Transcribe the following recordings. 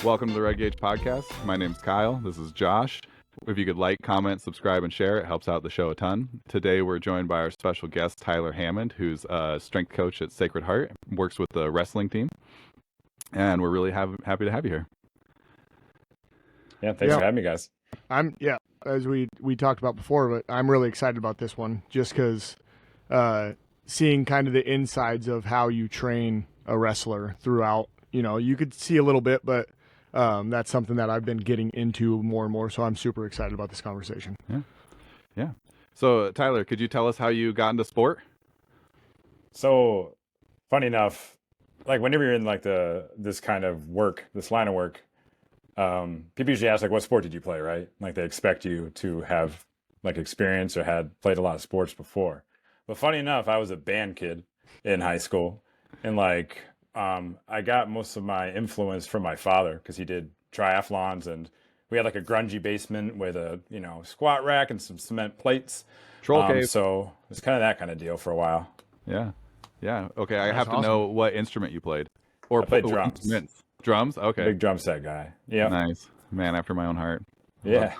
Welcome to the Red Gauge Podcast. My name's Kyle. This is Josh. If you could like, comment, subscribe, and share, it helps out the show a ton. Today we're joined by our special guest, Tyler Hammond, who's a strength coach at Sacred Heart, works with the wrestling team. And we're really happy to have you here. Yeah, thanks for having me, guys. As we talked about before, but I'm really excited about this one just because seeing kind of the insides of how you train a wrestler throughout, you could see a little bit, but that's something that I've been getting into more and more. So I'm super excited about this conversation. Yeah. So Tyler, could you tell us how you got into sport? So funny enough, like whenever you're in like this line of work, people usually ask like, what sport did you play, right? Like they expect you to have like experience or had played a lot of sports before. But funny enough, I was a band kid in high school, and like I got most of my influence from my father because he did triathlons, and we had like a grungy basement with a squat rack and some cement plates. Troll cave. So it's kind of that kind of deal for a while. Yeah. Okay, I That's have to awesome. know what instrument you played. Or I played what drums. instruments. Drums? Okay. Big drum set guy. Yeah. Nice. Man after my own heart. Yeah.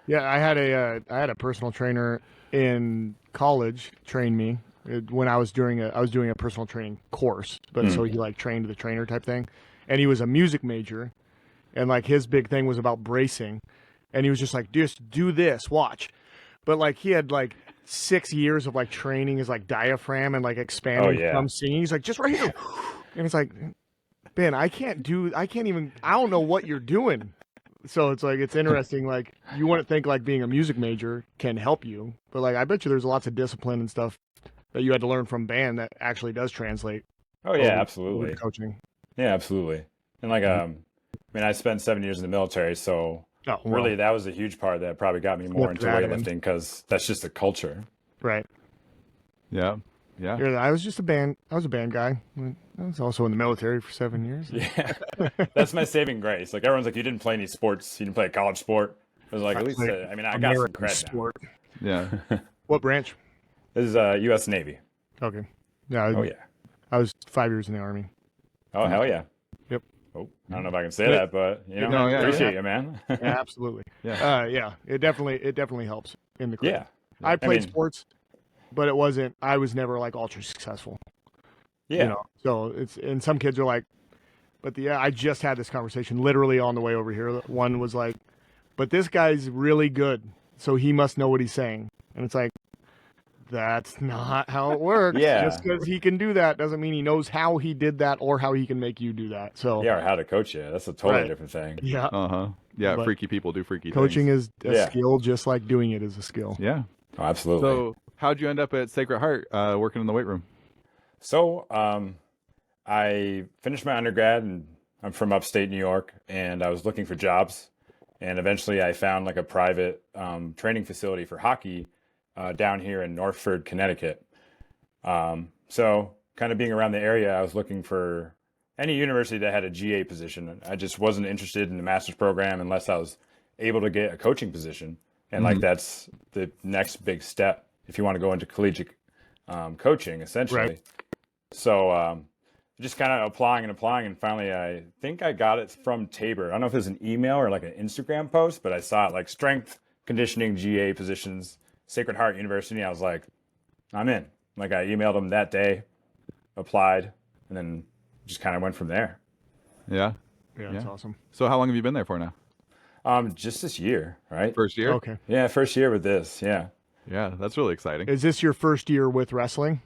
Yeah, I had a personal trainer in college train me when I was doing a personal training course, but so he like trained the trainer type thing, and he was a music major, and like his big thing was about bracing, and he was just like, just do this, watch, but like he had like 6 years of like training his like diaphragm and like expanding from singing. He's like, just right here, and it's like, Ben, I don't know what you're doing. So it's like, it's interesting. Like you wouldn't think like being a music major can help you, but like, I bet you there's lots of discipline and stuff that you had to learn from band that actually does translate. Oh yeah, absolutely. Coaching. Yeah, absolutely. And like, I spent 7 years in the military, so really that was a huge part that probably got me more into weightlifting because that's just the culture. Right. Yeah. I was a band guy. I was also in the military for 7 years. Yeah. That's my saving grace. Like everyone's like, you didn't play any sports. You didn't play a college sport. I was like, at least, I got some credit sport. Yeah. What branch? This is U.S. Navy. Okay. Yeah. I was 5 years in the Army. Oh, hell yeah. Yep. Oh, I don't know if I can say that, but appreciate you, man. Yeah, absolutely. Yeah. It definitely helps in the career. Yeah. I played sports, but I was never like ultra successful. Yeah. So and some kids are like, I just had this conversation literally on the way over here. One was like, but this guy's really good, so he must know what he's saying. And it's like, that's not how it works. Yeah. Just because he can do that doesn't mean he knows how he did that or how he can make you do that. So Yeah, or how to coach you. That's a totally different thing. Yeah. Uh-huh. Yeah, But freaky people do freaky Coaching things. is a skill, just like doing it is a skill. Yeah. Oh, absolutely. So how'd you end up at Sacred Heart working in the weight room? So I finished my undergrad, and I'm from upstate New York, and I was looking for jobs. And eventually I found like a private training facility for hockey down here in Northford, Connecticut. So kind of being around the area, I was looking for any university that had a GA position. I just wasn't interested in the master's program unless I was able to get a coaching position. And like, that's the next big step if you want to go into collegiate coaching, essentially. Right. So just kind of applying, and finally I think I got it from Tabor. I don't know if it was an email or like an Instagram post, but I saw it like strength conditioning GA positions, Sacred Heart University. I was like, I'm in. Like I emailed them that day, applied, and then just kind of went from there. Yeah. Yeah, that's awesome. So how long have you been there for now? Just this year, right? First year? Okay. Yeah, first year with this. Yeah. Yeah, that's really exciting. Is this your first year with wrestling?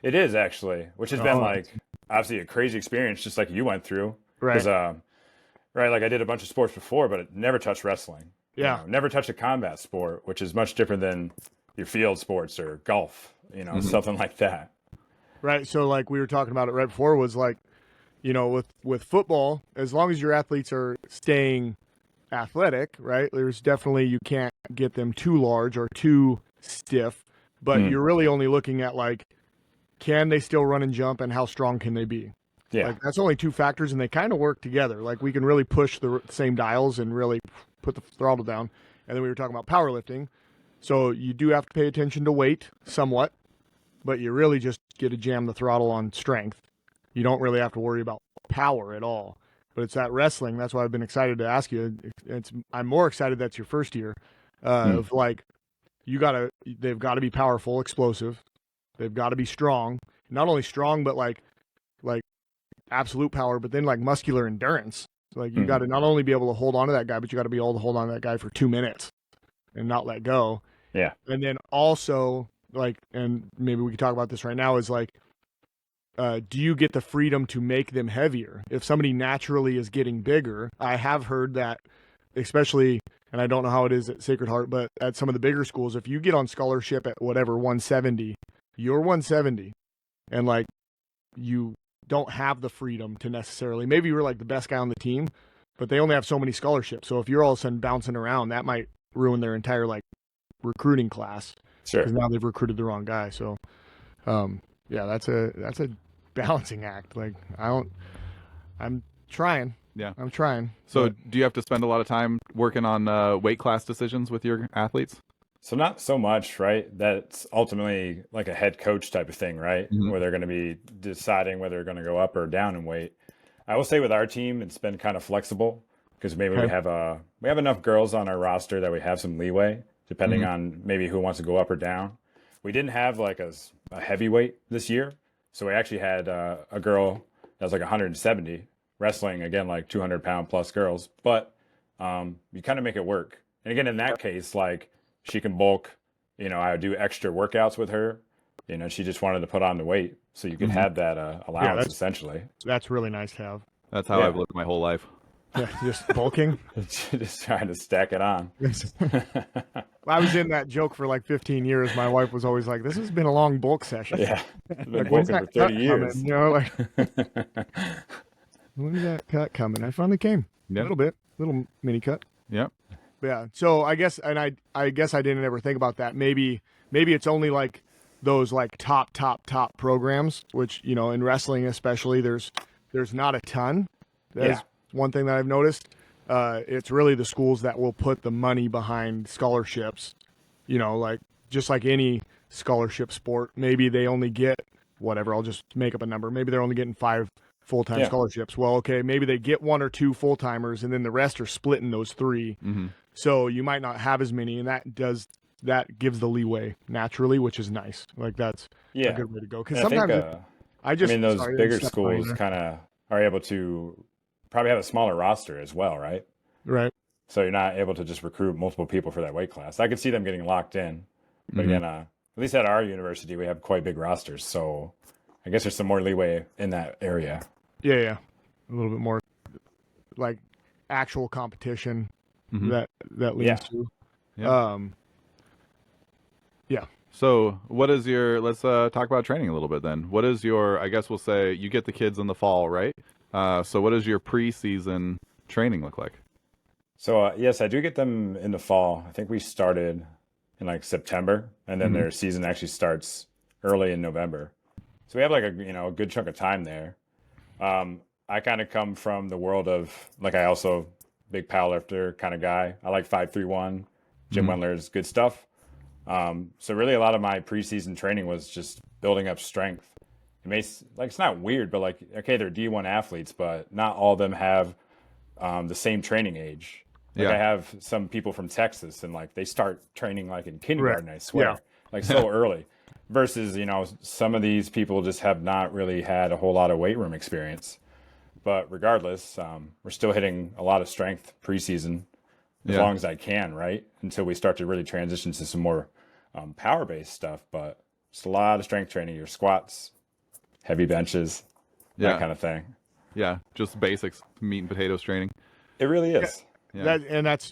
It is actually, which has been like obviously a crazy experience, just like you went through. Right. Because, like I did a bunch of sports before, but it never touched wrestling. Yeah. Never touched a combat sport, which is much different than your field sports or golf, something like that. Right. So like we were talking about it right before was like, with football, as long as your athletes are staying athletic, right? There's definitely, you can't get them too large or too stiff, but you're really only looking at like, can they still run and jump and how strong can they be? Yeah. Like that's only two factors and they kind of work together. Like we can really push the same dials and really put the throttle down. And then we were talking about powerlifting. So you do have to pay attention to weight somewhat, but you really just get to jam the throttle on strength. You don't really have to worry about power at all. but it's that wrestling. That's why I've been excited to ask you. I'm more excited that's your first year of like, they've got to be powerful, explosive. They've got to be strong, not only strong, but like absolute power, but then like muscular endurance. Like you got to not only be able to hold on to that guy, but you got to be able to hold on to that guy for 2 minutes and not let go. Yeah. And then also like, and maybe we can talk about this right now, is like, do you get the freedom to make them heavier? If somebody naturally is getting bigger, I have heard that, especially, and I don't know how it is at Sacred Heart, but at some of the bigger schools, if you get on scholarship at whatever 170, you're 170, and like you don't have the freedom to necessarily, maybe you're like the best guy on the team, but they only have so many scholarships. So if you're all of a sudden bouncing around, that might ruin their entire like recruiting class. Sure. Because now they've recruited the wrong guy. So, yeah, that's a balancing act. Like I'm trying. Yeah. I'm trying. So do you have to spend a lot of time working on weight class decisions with your athletes? So not so much, right? That's ultimately like a head coach type of thing, right? Where they're going to be deciding whether they're going to go up or down in weight. I will say with our team, it's been kind of flexible because maybe we have enough girls on our roster that we have some leeway depending on maybe who wants to go up or down. We didn't have like a heavyweight this year. So we actually had a girl that was like 170 wrestling, again, like 200-pound plus girls, but you kind of make it work. And again, in that case, like she can bulk, I would do extra workouts with her. She just wanted to put on the weight. So you could have that allowance essentially. That's really nice to have. That's how I've lived my whole life. Yeah, just bulking. Just trying to stack it on. I was in that joke for like 15 years. My wife was always like, this has been a long bulk session. Yeah. It's been like, when's bulking that for 30 years. Coming? Like, when's that cut coming? I finally came. Yep. A little bit. Little mini cut. Yep. Yeah. So I guess, and I guess I didn't ever think about that. Maybe it's only like those like top programs, which, in wrestling especially, there's not a ton. That's one thing that I've noticed. It's really the schools that will put the money behind scholarships, like just like any scholarship sport. Maybe they only get whatever. I'll just make up a number. Maybe they're only getting 5 full-time scholarships. Well, okay, maybe they get 1 or 2 full-timers and then the rest are splitting those 3. So you might not have as many, and that gives the leeway naturally, which is nice. Like that's a good way to go. Because sometimes those bigger schools kind of are able to probably have a smaller roster as well, right? Right. So you're not able to just recruit multiple people for that weight class. I could see them getting locked in. But again, at least at our university, we have quite big rosters. So I guess there's some more leeway in that area. Yeah. A little bit more like actual competition that leads to. Yeah. So what is let's talk about training a little bit then. What is I guess we'll say you get the kids in the fall, right? So what does your preseason training look like? So yes, I do get them in the fall. I think we started in like September, and then their season actually starts early in November. So we have like a good chunk of time there. I kind of come from the world of like I also big powerlifter kind of guy. I like 531, Jim Wendler's good stuff. So really a lot of my preseason training was just building up strength. It's not weird, but like, okay, they're D1 athletes, but not all of them have the same training age. Like I have some people from Texas and like they start training like in kindergarten, I swear, like so early versus, some of these people just have not really had a whole lot of weight room experience. But regardless, we're still hitting a lot of strength preseason as long as I can, right? Until we start to really transition to some more power-based stuff. But just a lot of strength training, your squats, heavy benches, that kind of thing. Yeah, just basics, meat and potatoes training. It really is. Yeah.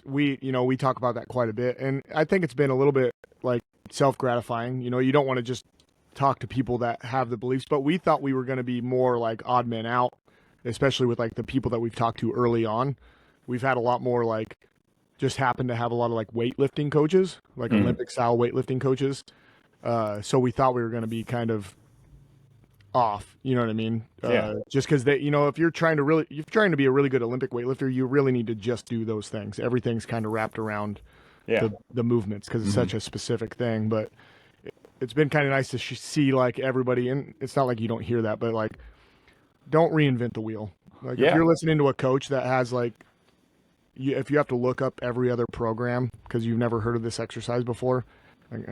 We talk about that quite a bit. And I think it's been a little bit like self-gratifying. You don't want to just talk to people that have the beliefs, but we thought we were going to be more like odd men out, especially with like the people that we've talked to early on. We've had a lot more like just happen to have a lot of like weightlifting coaches, like Olympic style weightlifting coaches. So we thought we were going to be kind of off, you know what I mean? Just because if you're trying to be a really good Olympic weightlifter, you really need to just do those things. Everything's kind of wrapped around the movements because it's such a specific thing. But it's been kind of nice to see like everybody, and it's not like you don't hear that, but like don't reinvent the wheel. Like Yeah. if you're listening to a coach that has like, if you have to look up every other program because you've never heard of this exercise before, like,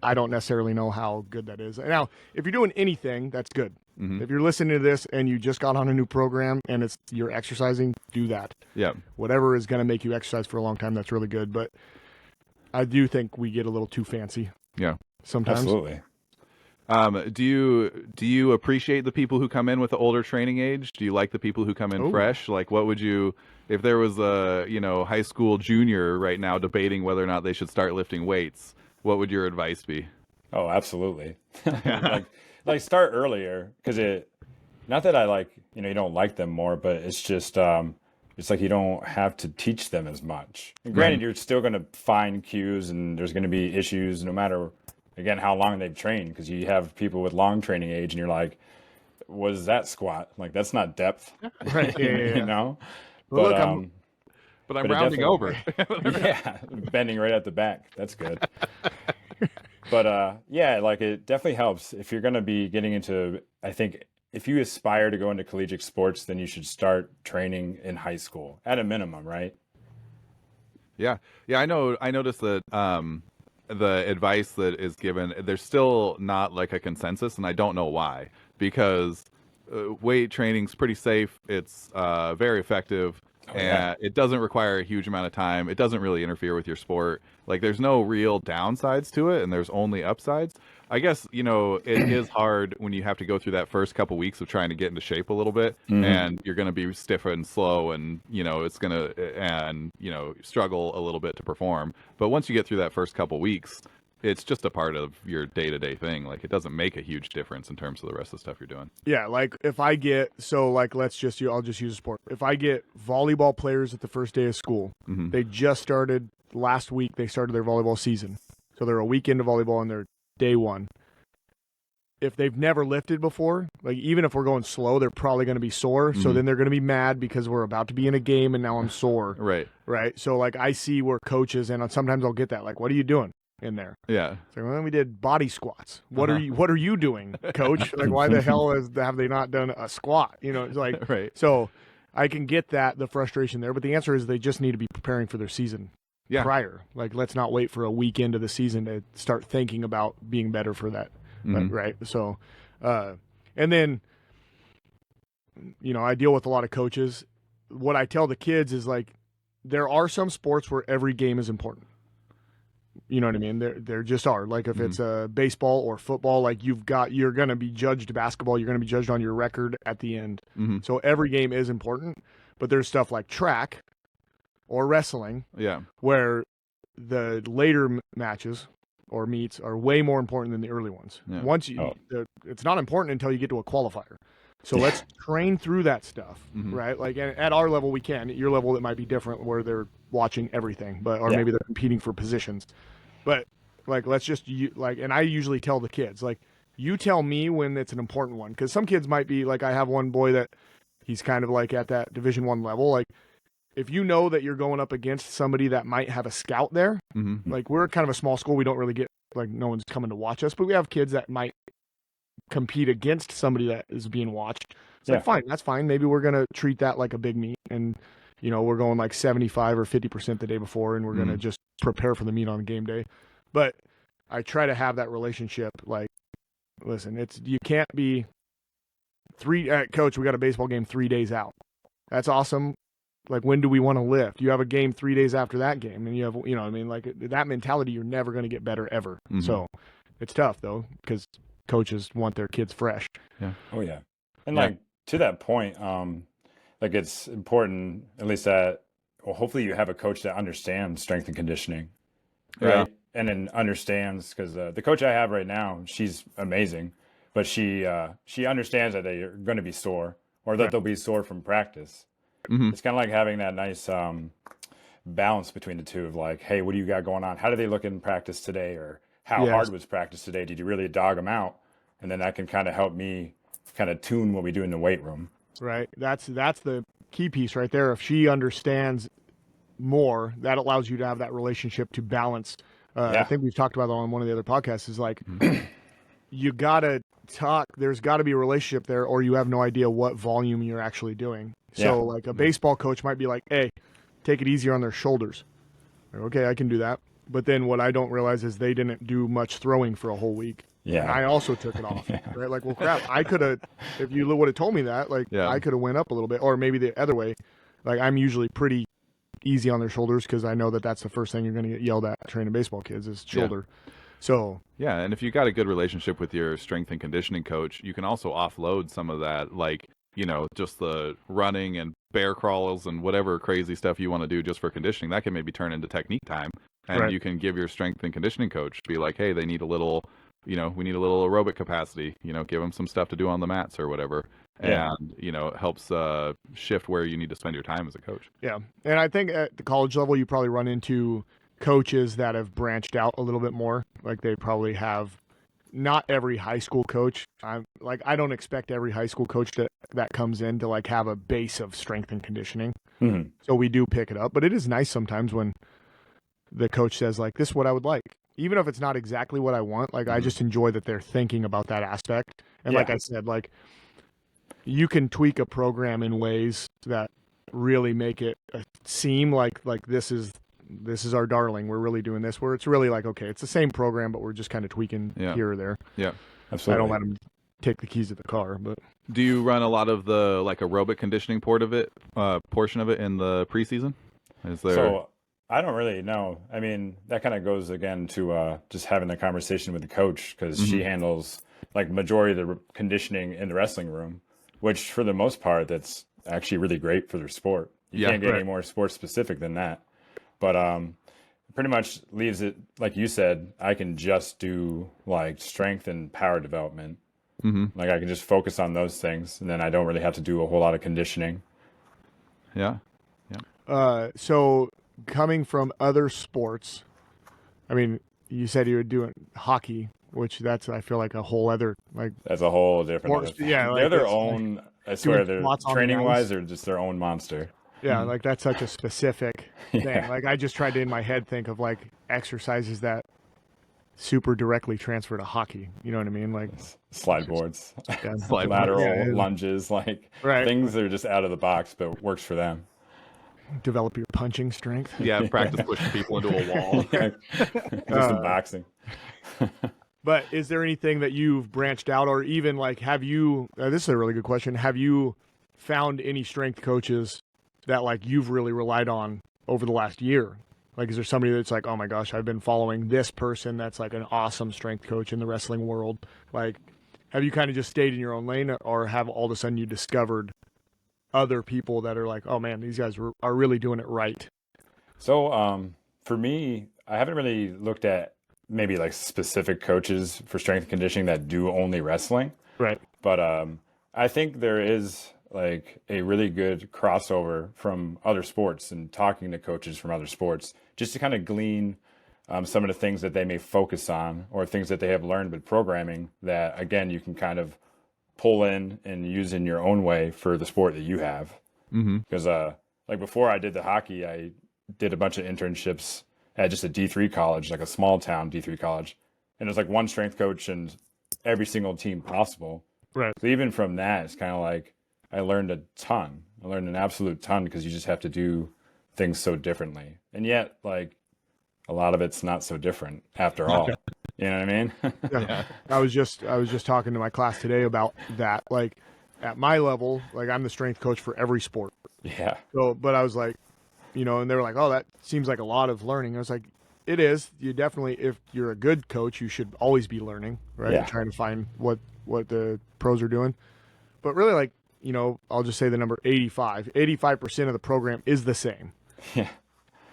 I don't necessarily know how good that is. Now, if you're doing anything, that's good. Mhm. If you're listening to this and you just got on a new program and you're exercising, do that. Yeah. Whatever is going to make you exercise for a long time, that's really good. But I do think we get a little too fancy. Yeah. Sometimes. Absolutely. Do you appreciate the people who come in with the older training age? Do you like the people who come in fresh? Like, what would you, if there was a high school junior right now debating whether or not they should start lifting weights? What would your advice be? Oh, absolutely. like start earlier, because not that I you don't like them more, but it's just it's like you don't have to teach them as much. And granted, you're still going to find cues and there's going to be issues no matter, again, how long they've trained, because you have people with long training age and you're like, what is that squat? Like, that's not depth. Right. Yeah. You know? Well, But, look, But I'm rounding over. yeah, bending right at the back. That's good. But yeah, like it definitely helps if you're going to be getting into, I think if you aspire to go into collegiate sports, then you should start training in high school at a minimum, right? Yeah. I noticed that the advice that is given, there's still not like a consensus, and I don't know why, because weight training's pretty safe. It's very effective. And it doesn't require a huge amount of time. It doesn't really interfere with your sport. Like, there's no real downsides to it, and there's only upsides. I guess, it is hard when you have to go through that first couple weeks of trying to get into shape a little bit, and you're going to be stiff and slow, and, it's going to, struggle a little bit to perform. But once you get through that first couple weeks, it's just a part of your day-to-day thing. Like, it doesn't make a huge difference in terms of the rest of the stuff you're doing. Yeah, like if I get I'll just use a sport. If I get volleyball players at the first day of school, they just started last week. They started their volleyball season, so they're a week into volleyball and they're day one. If they've never lifted before, like even if we're going slow, they're probably going to be sore. So then they're going to be mad because we're about to be in a game and now I'm sore. Right. So like I see where coaches, and sometimes I'll get that, like, what are you doing in there? Yeah. So well, we did body squats. What are you doing, coach? Like, why the hell have they not done a squat? It's like, Right. So I can get the frustration there, but the answer is they just need to be preparing for their season prior. Like, let's not wait for a week into the season to start thinking about being better for that. Right. So, and then, I deal with a lot of coaches. What I tell the kids is, like, there are some sports where every game is important. You know what I mean? There just are. Like if it's baseball or football, like you're going to be judged basketball. You're going to be judged on your record at the end. So every game is important, but there's stuff like track or wrestling where the later matches or meets are way more important than the early ones. Yeah. It's not important until you get to a qualifier. So let's train through that stuff, right? Like at our level, we can. At your level, it might be different where they're watching everything, or maybe they're competing for positions. But like, let's just and I usually tell the kids, like, you tell me when it's an important one, because some kids might be like, I have one boy that he's kind of like at that Division I level. Like, if you know that you're going up against somebody that might have a scout there, like we're kind of a small school, we don't really get like no one's coming to watch us, but we have kids that might compete against somebody that is being watched. It's like, fine, that's fine. Maybe we're gonna treat that like a big meet, and we're going like 75 or 50% the day before, and we're gonna just prepare for the meet on game day. But I try to have that relationship. Like, listen, you can't be coach, we got a baseball game 3 days out. That's awesome. Like, when do we want to lift? You have a game 3 days after that game, and you have, what I mean, like that mentality, you're never going to get better ever. So it's tough though, because coaches want their kids fresh. Yeah. Oh yeah. And like to that point, like it's important at least that, well, hopefully you have a coach that understands strength and conditioning, right? And then understands, because the coach I have right now, she's amazing, but she understands that they're going to be sore, or that they'll be sore from practice. It's kind of like having that nice balance between the two of like, hey, what do you got going on? How do they look in practice today? Or how hard was practice today? Did you really dog them out? And then that can kind of help me kind of tune what we do in the weight room. Right. That's the key piece right there. If she understands more, that allows you to have that relationship to balance. I think we've talked about that on one of the other podcasts, is like, you gotta talk. There's got to be a relationship there, or you have no idea what volume you're actually doing. So like a baseball coach might be like, "Hey, take it easier on their shoulders." Like, okay, I can do that. But then what I don't realize is they didn't do much throwing for a whole week. Yeah. And I also took it off. Right? Like, well, crap, I could have, if you would have told me that, like, I could have went up a little bit, or maybe the other way. Like, I'm usually pretty easy on their shoulders because I know that that's the first thing you're going to get yelled at training baseball kids is shoulder. So yeah, and if you got a good relationship with your strength and conditioning coach, you can also offload some of that, like, you know, just the running and bear crawls and whatever crazy stuff you want to do just for conditioning. That can maybe turn into technique time, and you can give your strength and conditioning coach, be like, hey, they need a little, you know, we need a little aerobic capacity, you know, give them some stuff to do on the mats or whatever. And, you know, it helps shift where you need to spend your time as a coach. Yeah. And I think at the college level, you probably run into coaches that have branched out a little bit more. Like they probably have, not every high school coach. I don't expect every high school coach that comes in to like have a base of strength and conditioning. Mm-hmm. So we do pick it up, but it is nice sometimes when the coach says like, this is what I would like. Even if it's not exactly what I want, like I just enjoy that they're thinking about that aspect. And like I said, like you can tweak a program in ways that really make it seem like this is our darling. We're really doing this. Where it's really like, okay, it's the same program, but we're just kind of tweaking here or there. Yeah, absolutely. I don't let them take the keys to the car. But do you run a lot of the like aerobic conditioning portion of it in the preseason? Is there? So I don't really know. I mean, that kind of goes again to just having the conversation with the coach because she handles like majority of the conditioning in the wrestling room, which for the most part, that's actually really great for their sport. You can't get any more sports specific than that. But pretty much leaves it, like you said, I can just do like strength and power development. Like I can just focus on those things, and then I don't really have to do a whole lot of conditioning. Yeah. So coming from other sports, I mean, you said you were doing hockey, which that's, I feel like a whole other, like. That's a whole different. Yeah. They're their own, like, I swear, they're training wise, they're just their own monster. Yeah, like that's such a specific thing. Like I just tried to in my head think of like exercises that super directly transfer to hockey. You know what I mean? Like slide boards, lateral lunges, like things that are just out of the box, but works for them. Develop your punching strength. Yeah, practice pushing people into a wall. Do some boxing. But is there anything that you've branched out, or even like have you? This is a really good question. Have you found any strength coaches that like you've really relied on over the last year? Like, is there somebody that's like, oh my gosh, I've been following this person that's like an awesome strength coach in the wrestling world? Like, have you kind of just stayed in your own lane, or have all of a sudden you discovered other people that are like, oh man, these guys are really doing it right? So for me, I haven't really looked at maybe like specific coaches for strength and conditioning that do only wrestling. Right. But I think there is like a really good crossover from other sports and talking to coaches from other sports just to kind of glean some of the things that they may focus on or things that they have learned with programming that, again, you can kind of pull in and use in your own way for the sport that you have. Because like before I did the hockey, I did a bunch of internships at just a D3 college, like a small town D3 college. And there's like one strength coach and every single team possible. Right. So even from that, it's kind of like I learned a ton. I learned an absolute ton because you just have to do things so differently. And yet, like, a lot of it's not so different after all. You know what I mean? Yeah. I was just talking to my class today about that. Like, at my level, like I'm the strength coach for every sport. Yeah. So, but I was like, you know, and they were like, oh, that seems like a lot of learning. I was like, it is. You definitely, if you're a good coach, you should always be learning, right? Yeah. And trying to find what the pros are doing. But really, like, you know, I'll just say the number 85. 85% of the program is the same. Yeah.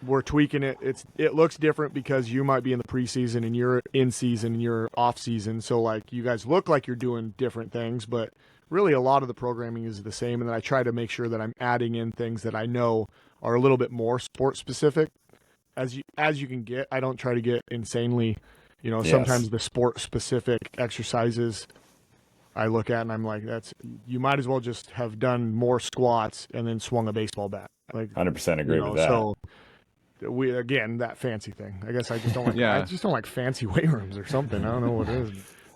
We're tweaking it. It looks different because you might be in the preseason and you're in season and you're off season. So like you guys look like you're doing different things, but really a lot of the programming is the same. And then I try to make sure that I'm adding in things that I know are a little bit more sport specific as you can get. I don't try to get insanely, you know, sometimes the sport specific exercises I look at and I'm like, you might as well just have done more squats and then swung a baseball bat. Like 100% agree with that. So that fancy thing. I guess I just don't like. Yeah. I just don't like fancy weight rooms or something. I don't know what it is.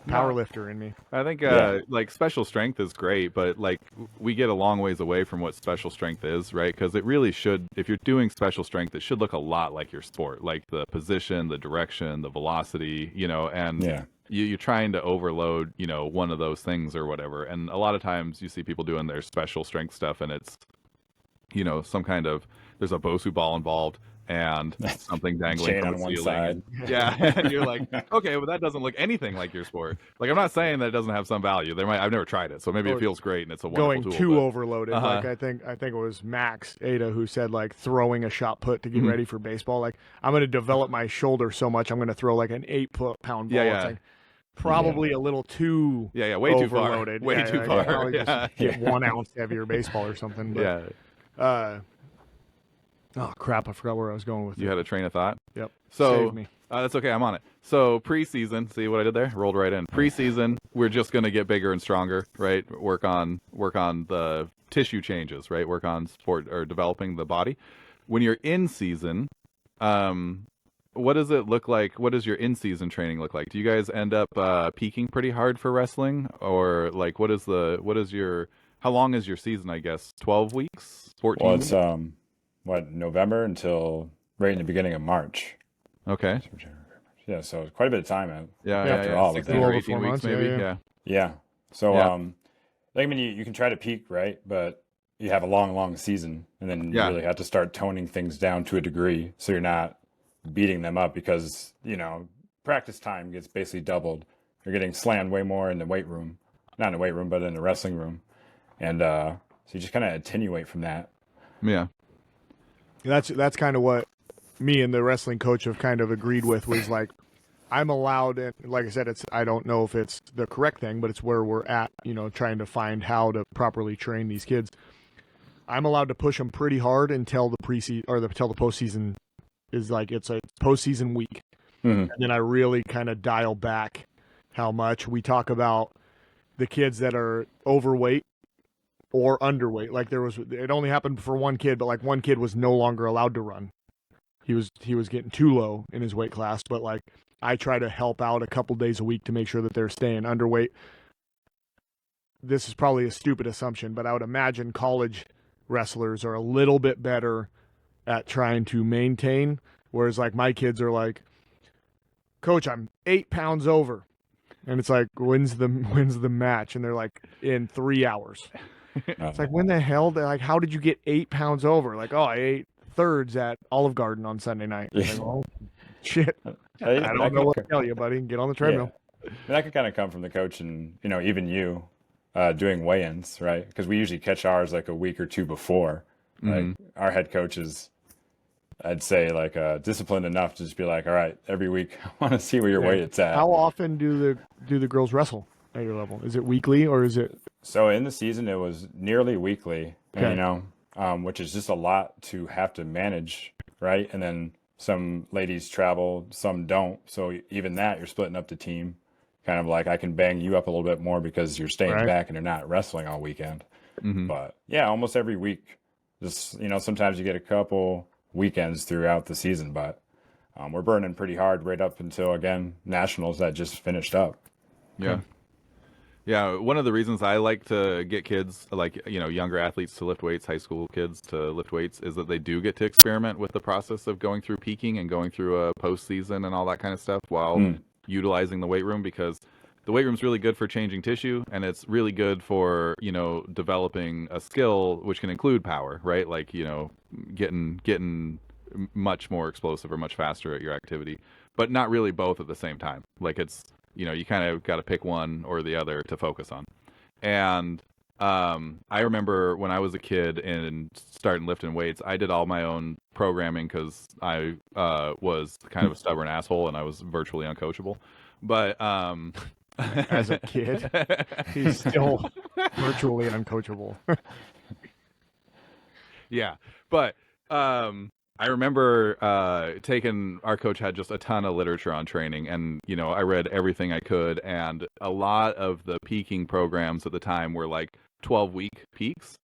power lifter in me. I think Yeah. like special strength is great, but like we get a long ways away from what special strength is, right? Because it really should, if you're doing special strength, it should look a lot like your sport, like the position, the direction, the velocity, and Yeah. you're trying to overload, one of those things or whatever. And a lot of times you see people doing their special strength stuff, and it's, some kind of, there's a Bosu ball involved and something dangling Chain from on the one ceiling. side. Yeah, and you're like, okay, well that doesn't look anything like your sport. Like I'm not saying that it doesn't have some value. I've never tried it, so maybe it feels great and it's a wonderful Going tool. too But overloaded. Like I think it was Max Ada who said like throwing a shot put to get ready for baseball. Like I'm going to develop my shoulder so much I'm going to throw like an 8-pound ball. Yeah, yeah. It's like probably a little too way too far. overloaded. Way too I far. probably Yeah. just get 1 ounce heavier baseball or something. But, Yeah. Oh crap! I forgot where I was going with You it. had a train of thought. Yep. So Save me. that's okay. I'm on it. So preseason, see what I did there? Rolled right in. Preseason, we're just gonna get bigger and stronger, right? Work on the tissue changes, right? Work on sport or developing the body. When you're in season, what does it look like? What does your in-season training look like? Do you guys end up peaking pretty hard for wrestling, or like how long is your season? I guess 12 weeks, 14. Well, it's November until right in the beginning of March. Okay. Yeah, so quite a bit of time. Yeah. after all of 16 that. or Over 18 4 weeks, months, maybe. yeah. Yeah. Yeah. So Yeah. I mean, you can try to peak, right? But you have a long season, and then you really have to start toning things down to a degree, so you're not beating them up because practice time gets basically doubled. You're getting slammed way more in the weight room, not in the weight room, but in the wrestling room, and so you just kind of attenuate from that. Yeah. That's kind of what me and the wrestling coach have kind of agreed with, was like I'm allowed, and like I said, I don't know if it's the correct thing, but it's where we're at, trying to find how to properly train these kids. I'm allowed to push them pretty hard until the preseason or until the postseason is like, it's a postseason week. Mm-hmm. And then I really kind of dial back how much we talk about the kids that are overweight or underweight. Like it only happened for one kid, but like one kid was no longer allowed to run. He was getting too low in his weight class, but like I try to help out a couple days a week to make sure that they're staying underweight. This is probably a stupid assumption, but I would imagine college wrestlers are a little bit better at trying to maintain, whereas like my kids are like, Coach, I'm 8 pounds over, and it's like, when's the match? And they're like, in 3 hours. It's like, when the hell? They're like, how did you get 8 pounds over? Like, oh, I ate thirds at Olive Garden on Sunday night. Like, oh, shit. I don't know what to tell you, buddy. Get on the treadmill. Yeah. And that could kind of come from the coach and even you doing weigh-ins, right? Because we usually catch ours like a week or two before. Like our head coach is, I'd say, like disciplined enough to just be like, all right, every week I want to see where your weight's at. How often do the girls wrestle at your level? Is it weekly or is it? So in the season, it was nearly weekly, Okay. which is just a lot to have to manage, right? And then some ladies travel, some don't. So even that, you're splitting up the team. Kind of like, I can bang you up a little bit more because you're staying back and you're not wrestling all weekend. Mm-hmm. But yeah, almost every week. Just, sometimes you get a couple weekends throughout the season, but we're burning pretty hard right up until, again, nationals that just finished up. Yeah. Yeah, one of the reasons I like to get kids, like, younger athletes to lift weights, high school kids to lift weights, is that they do get to experiment with the process of going through peaking and going through a postseason and all that kind of stuff while utilizing the weight room, because the weight room's really good for changing tissue, and it's really good for, developing a skill, which can include power, right? Like, getting much more explosive or much faster at your activity, but not really both at the same time. Like it's, you kind of got to pick one or the other to focus on. And I remember when I was a kid and starting lifting weights, I did all my own programming because I was kind of a stubborn asshole and I was virtually uncoachable. But As a kid, he's still virtually uncoachable. Yeah, but I remember our coach had just a ton of literature on training, and I read everything I could, and a lot of the peaking programs at the time were like 12-week peaks.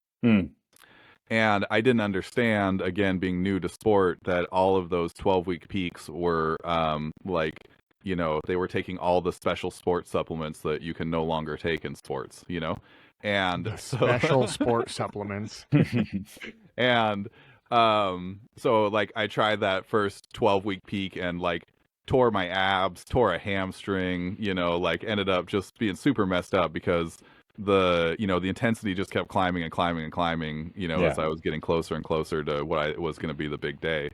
And I didn't understand, again, being new to sport, that all of those 12-week peaks were like they were taking all the special sports supplements that you can no longer take in sports, and The so special sport supplements. and so like I tried that first 12-week peak and like tore my abs, tore a hamstring, like ended up just being super messed up because the intensity just kept climbing and climbing and climbing, as I was getting closer and closer to what I was going to be the big day.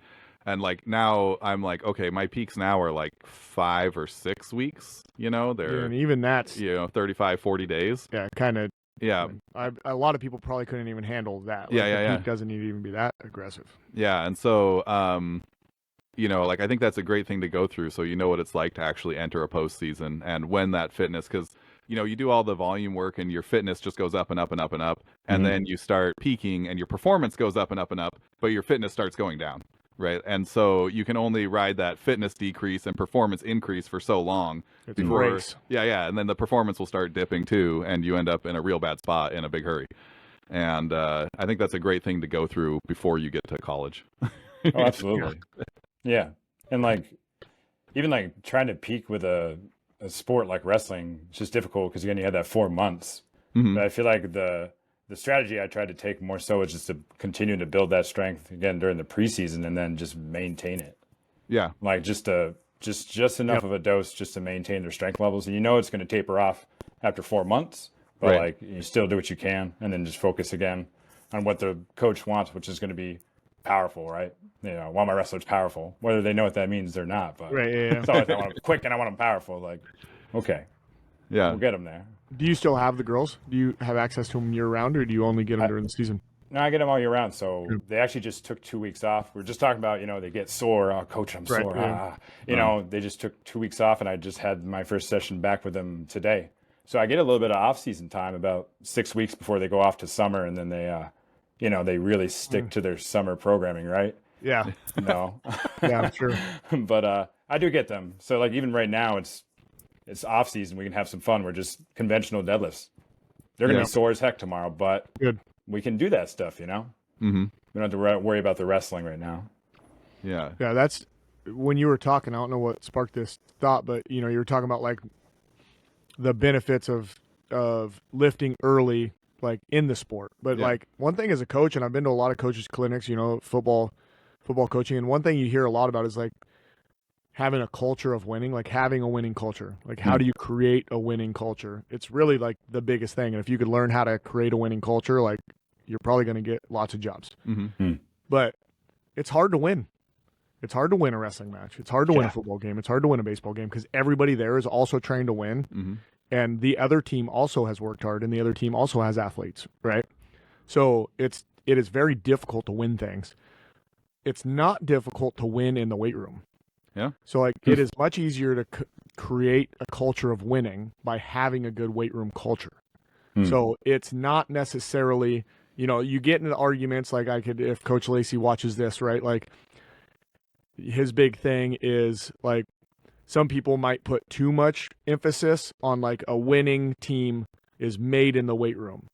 And like now I'm like, okay, my peaks now are like 5 or 6 weeks, they're, And even that's 35, 40 days. yeah, kind of. Yeah. A lot of people probably couldn't even handle that. Like, Yeah. the peak doesn't need to even be that aggressive. Yeah. And so, like I think that's a great thing to go through. So you know what it's like to actually enter a postseason and when that fitness, because, you do all the volume work and your fitness just goes up and up and up and up. And then you start peaking and your performance goes up and up and up, but your fitness starts going down. Right. And so you can only ride that fitness decrease and performance increase for so long. It's before, a race. Yeah. And then the performance will start dipping too. And you end up in a real bad spot in a big hurry. And I think that's a great thing to go through before you get to college. Oh, absolutely. Yeah. And like, even like trying to peak with a sport like wrestling, it's just difficult because again, you had that 4 months. Mhm. But I feel like the strategy I tried to take more so is just to continue to build that strength again during the preseason and then just maintain it. Yeah. Like just enough of a dose just to maintain their strength levels. And it's going to taper off after 4 months, but Right. like you still do what you can and then just focus again on what the coach wants, which is going to be powerful, right? I want my wrestlers powerful, whether they know what that means or not. But Right. Yeah. it's always I want them quick and I want them powerful. Like, okay, Yeah. we'll get them there. Do you still have the girls? Do you have access to them year round, or do you only get them during the season? No, I get them all year round. So they actually just took 2 weeks off. We are just talking about, they get sore. Oh, coach, I'm Right, sore. yeah. They just took 2 weeks off and I just had my first session back with them today. So I get a little bit of off-season time, about 6 weeks before they go off to summer. And then they, they really stick to their summer programming, right? Yeah. No. Yeah, I'm sure. But I do get them. So like even right now, it's off-season. We can have some fun. We're just conventional deadlifts. They're going to be sore as heck tomorrow, but Good. we can do that stuff, Mm-hmm. We don't have to worry about the wrestling right now. Yeah. Yeah, that's when you were talking. I don't know what sparked this thought, but you were talking about like the benefits of lifting early, like in the sport. But like one thing as a coach, and I've been to a lot of coaches' clinics, football coaching, and one thing you hear a lot about is like having a culture of winning, like having a winning culture. Like how do you create a winning culture? It's really like the biggest thing. And if you could learn how to create a winning culture, like you're probably going to get lots of jobs. Mm-hmm. But it's hard to win. It's hard to win a wrestling match. It's hard to win a football game. It's hard to win a baseball game because everybody there is also trained to win. Mm-hmm. And the other team also has worked hard and the other team also has athletes, right? So it is very difficult to win things. It's not difficult to win in the weight room. Yeah. So like it is much easier to create a culture of winning by having a good weight room culture. So it's not necessarily, you get into arguments like if Coach Lacey watches this, right? Like his big thing is like some people might put too much emphasis on like a winning team is made in the weight room.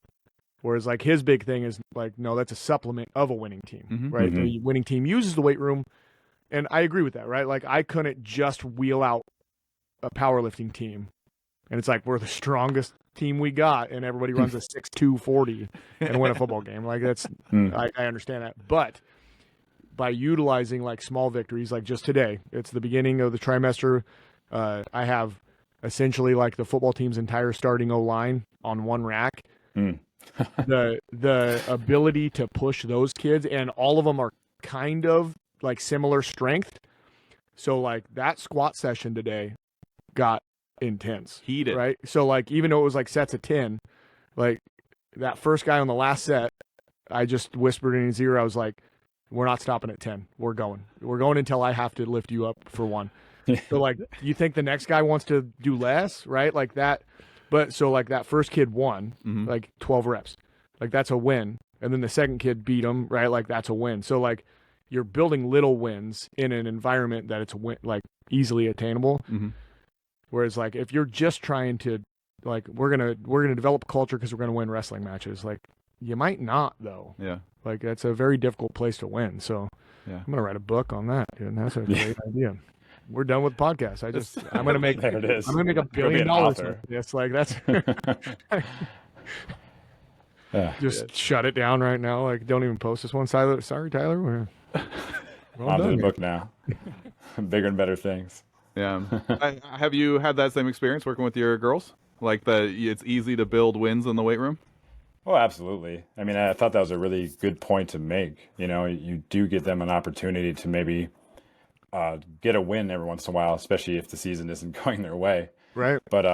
Whereas like his big thing is like, no, that's a supplement of a winning team, right? The winning team uses the weight room. And I agree with that, right? Like I couldn't just wheel out a powerlifting team. And it's like, we're the strongest team we got. And everybody runs a 6'2", 40 and win a football game. Like that's, I understand that. But by utilizing like small victories, like just today, it's the beginning of the trimester. I have essentially like the football team's entire starting O-line on one rack. The ability to push those kids, and all of them are kind of like similar strength. So like that squat session today got intense. Heated. Right? So like even though it was like sets of 10, like that first guy on the last set, I just whispered in his ear, I was like, we're not stopping at 10. We're going until I have to lift you up for one. So like, you think the next guy wants to do less, right? Like that. But so like that first kid won, like 12 reps, like that's a win. And then the second kid beat him, right? Like that's a win. So like you're building little wins in an environment that it's like easily attainable. Whereas like, if you're just trying to like, we're going to develop culture because we're going to win wrestling matches. Like you might not though. Yeah. Like that's a very difficult place to win. So I'm going to write a book on that, dude. And that's a great idea. we're done with podcasts. I'm going to make, There it is. I'm going to make $1 Go be billion. an author. It's like, that's Yeah. just shut it down right now. Like, don't even post this one. Sorry, Tyler. We're well On to the done. book now. Bigger and better things. Yeah. Have you had that same experience working with your girls? Like it's easy to build wins in the weight room? Oh, absolutely. I mean, I thought that was a really good point to make. You know, you do get them an opportunity to maybe get a win every once in a while, especially if the season isn't going their way. Right. But,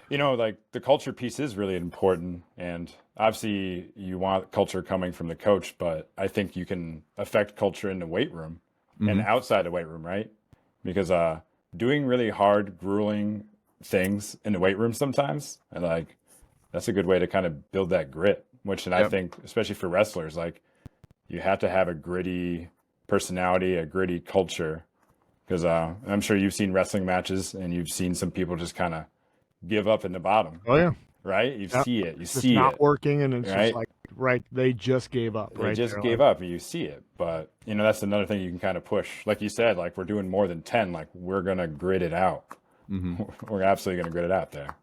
you know, like the culture piece is really important. And obviously you want culture coming from the coach, but I think you can affect culture in the weight room and outside the weight room, right? Because doing really hard, grueling things in the weight room sometimes, and like, that's a good way to kind of build that grit, which, and I think, especially for wrestlers, like you have to have a gritty personality, a gritty culture. Because I'm sure you've seen wrestling matches and you've seen some people just kind of give up in the bottom. Oh, yeah. Right? You see it. You It's see not it. working. And it's right? just like, right. They just gave up. They right. just They're gave like, up and you see it. But, you know, that's another thing you can kind of push. Like you said, like we're doing more than 10. Like we're going to grit it out. We're absolutely going to grit it out there.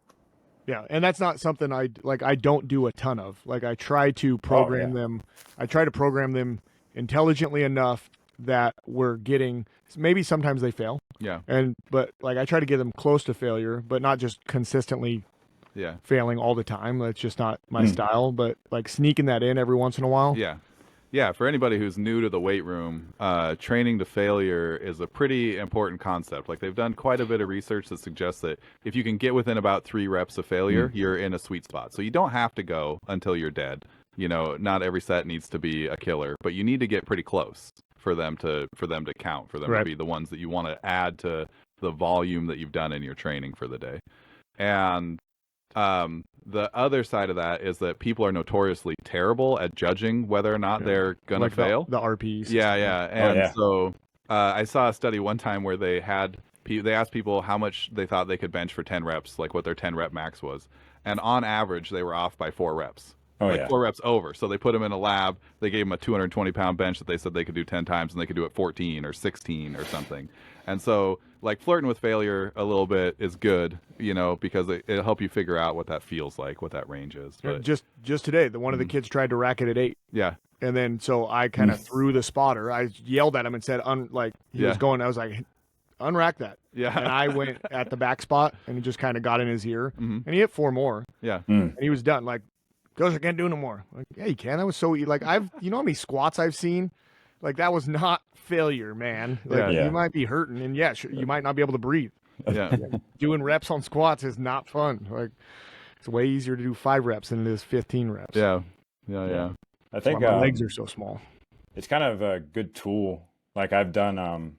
Yeah, and that's not something I don't do a ton of. Like I try to program them. I try to program them intelligently enough that we're getting. Maybe sometimes they fail. Yeah. But like I try to get them close to failure, but not just consistently failing all the time. That's just not my style. But like sneaking that in every once in a while. Yeah. Yeah, for anybody who's new to the weight room, training to failure is a pretty important concept. Like they've done quite a bit of research that suggests that if you can get within about 3 reps of failure, you're in a sweet spot. So you don't have to go until you're dead. You know, not every set needs to be a killer, but you need to get pretty close for them to count, for them to be the ones that you want to add to the volume that you've done in your training for the day. And the other side of that is that people are notoriously terrible at judging whether or not they're going to fail. The RPs. Yeah. And so I saw a study one time where they asked people how much they thought they could bench for 10 reps, like what their 10 rep max was. And on average, they were off by 4 reps. 4 reps over. So they put them in a lab. They gave them a 220-pound bench that they said they could do 10 times, and they could do it 14 or 16 or something. And so, like, flirting with failure a little bit is good, you know, because it'll help you figure out what that feels like, what that range is. But, Just today, one of the kids tried to rack it at 8. Yeah. And then so I kind of threw the spotter. I yelled at him and said, he was going. I was like, unrack that. Yeah. And I went at the back spot, and he just kind of got in his ear, and he hit 4 more. Yeah. And he was done. Like, goes, I can't do no more. Like, yeah, you can. That was so like you know how many squats I've seen? Like that was not failure, man. Like you might be hurting, and you might not be able to breathe. Yeah. Doing reps on squats is not fun. Like it's way easier to do 5 reps than it is 15 reps. Yeah. I think my legs are so small. It's kind of a good tool. Like I've done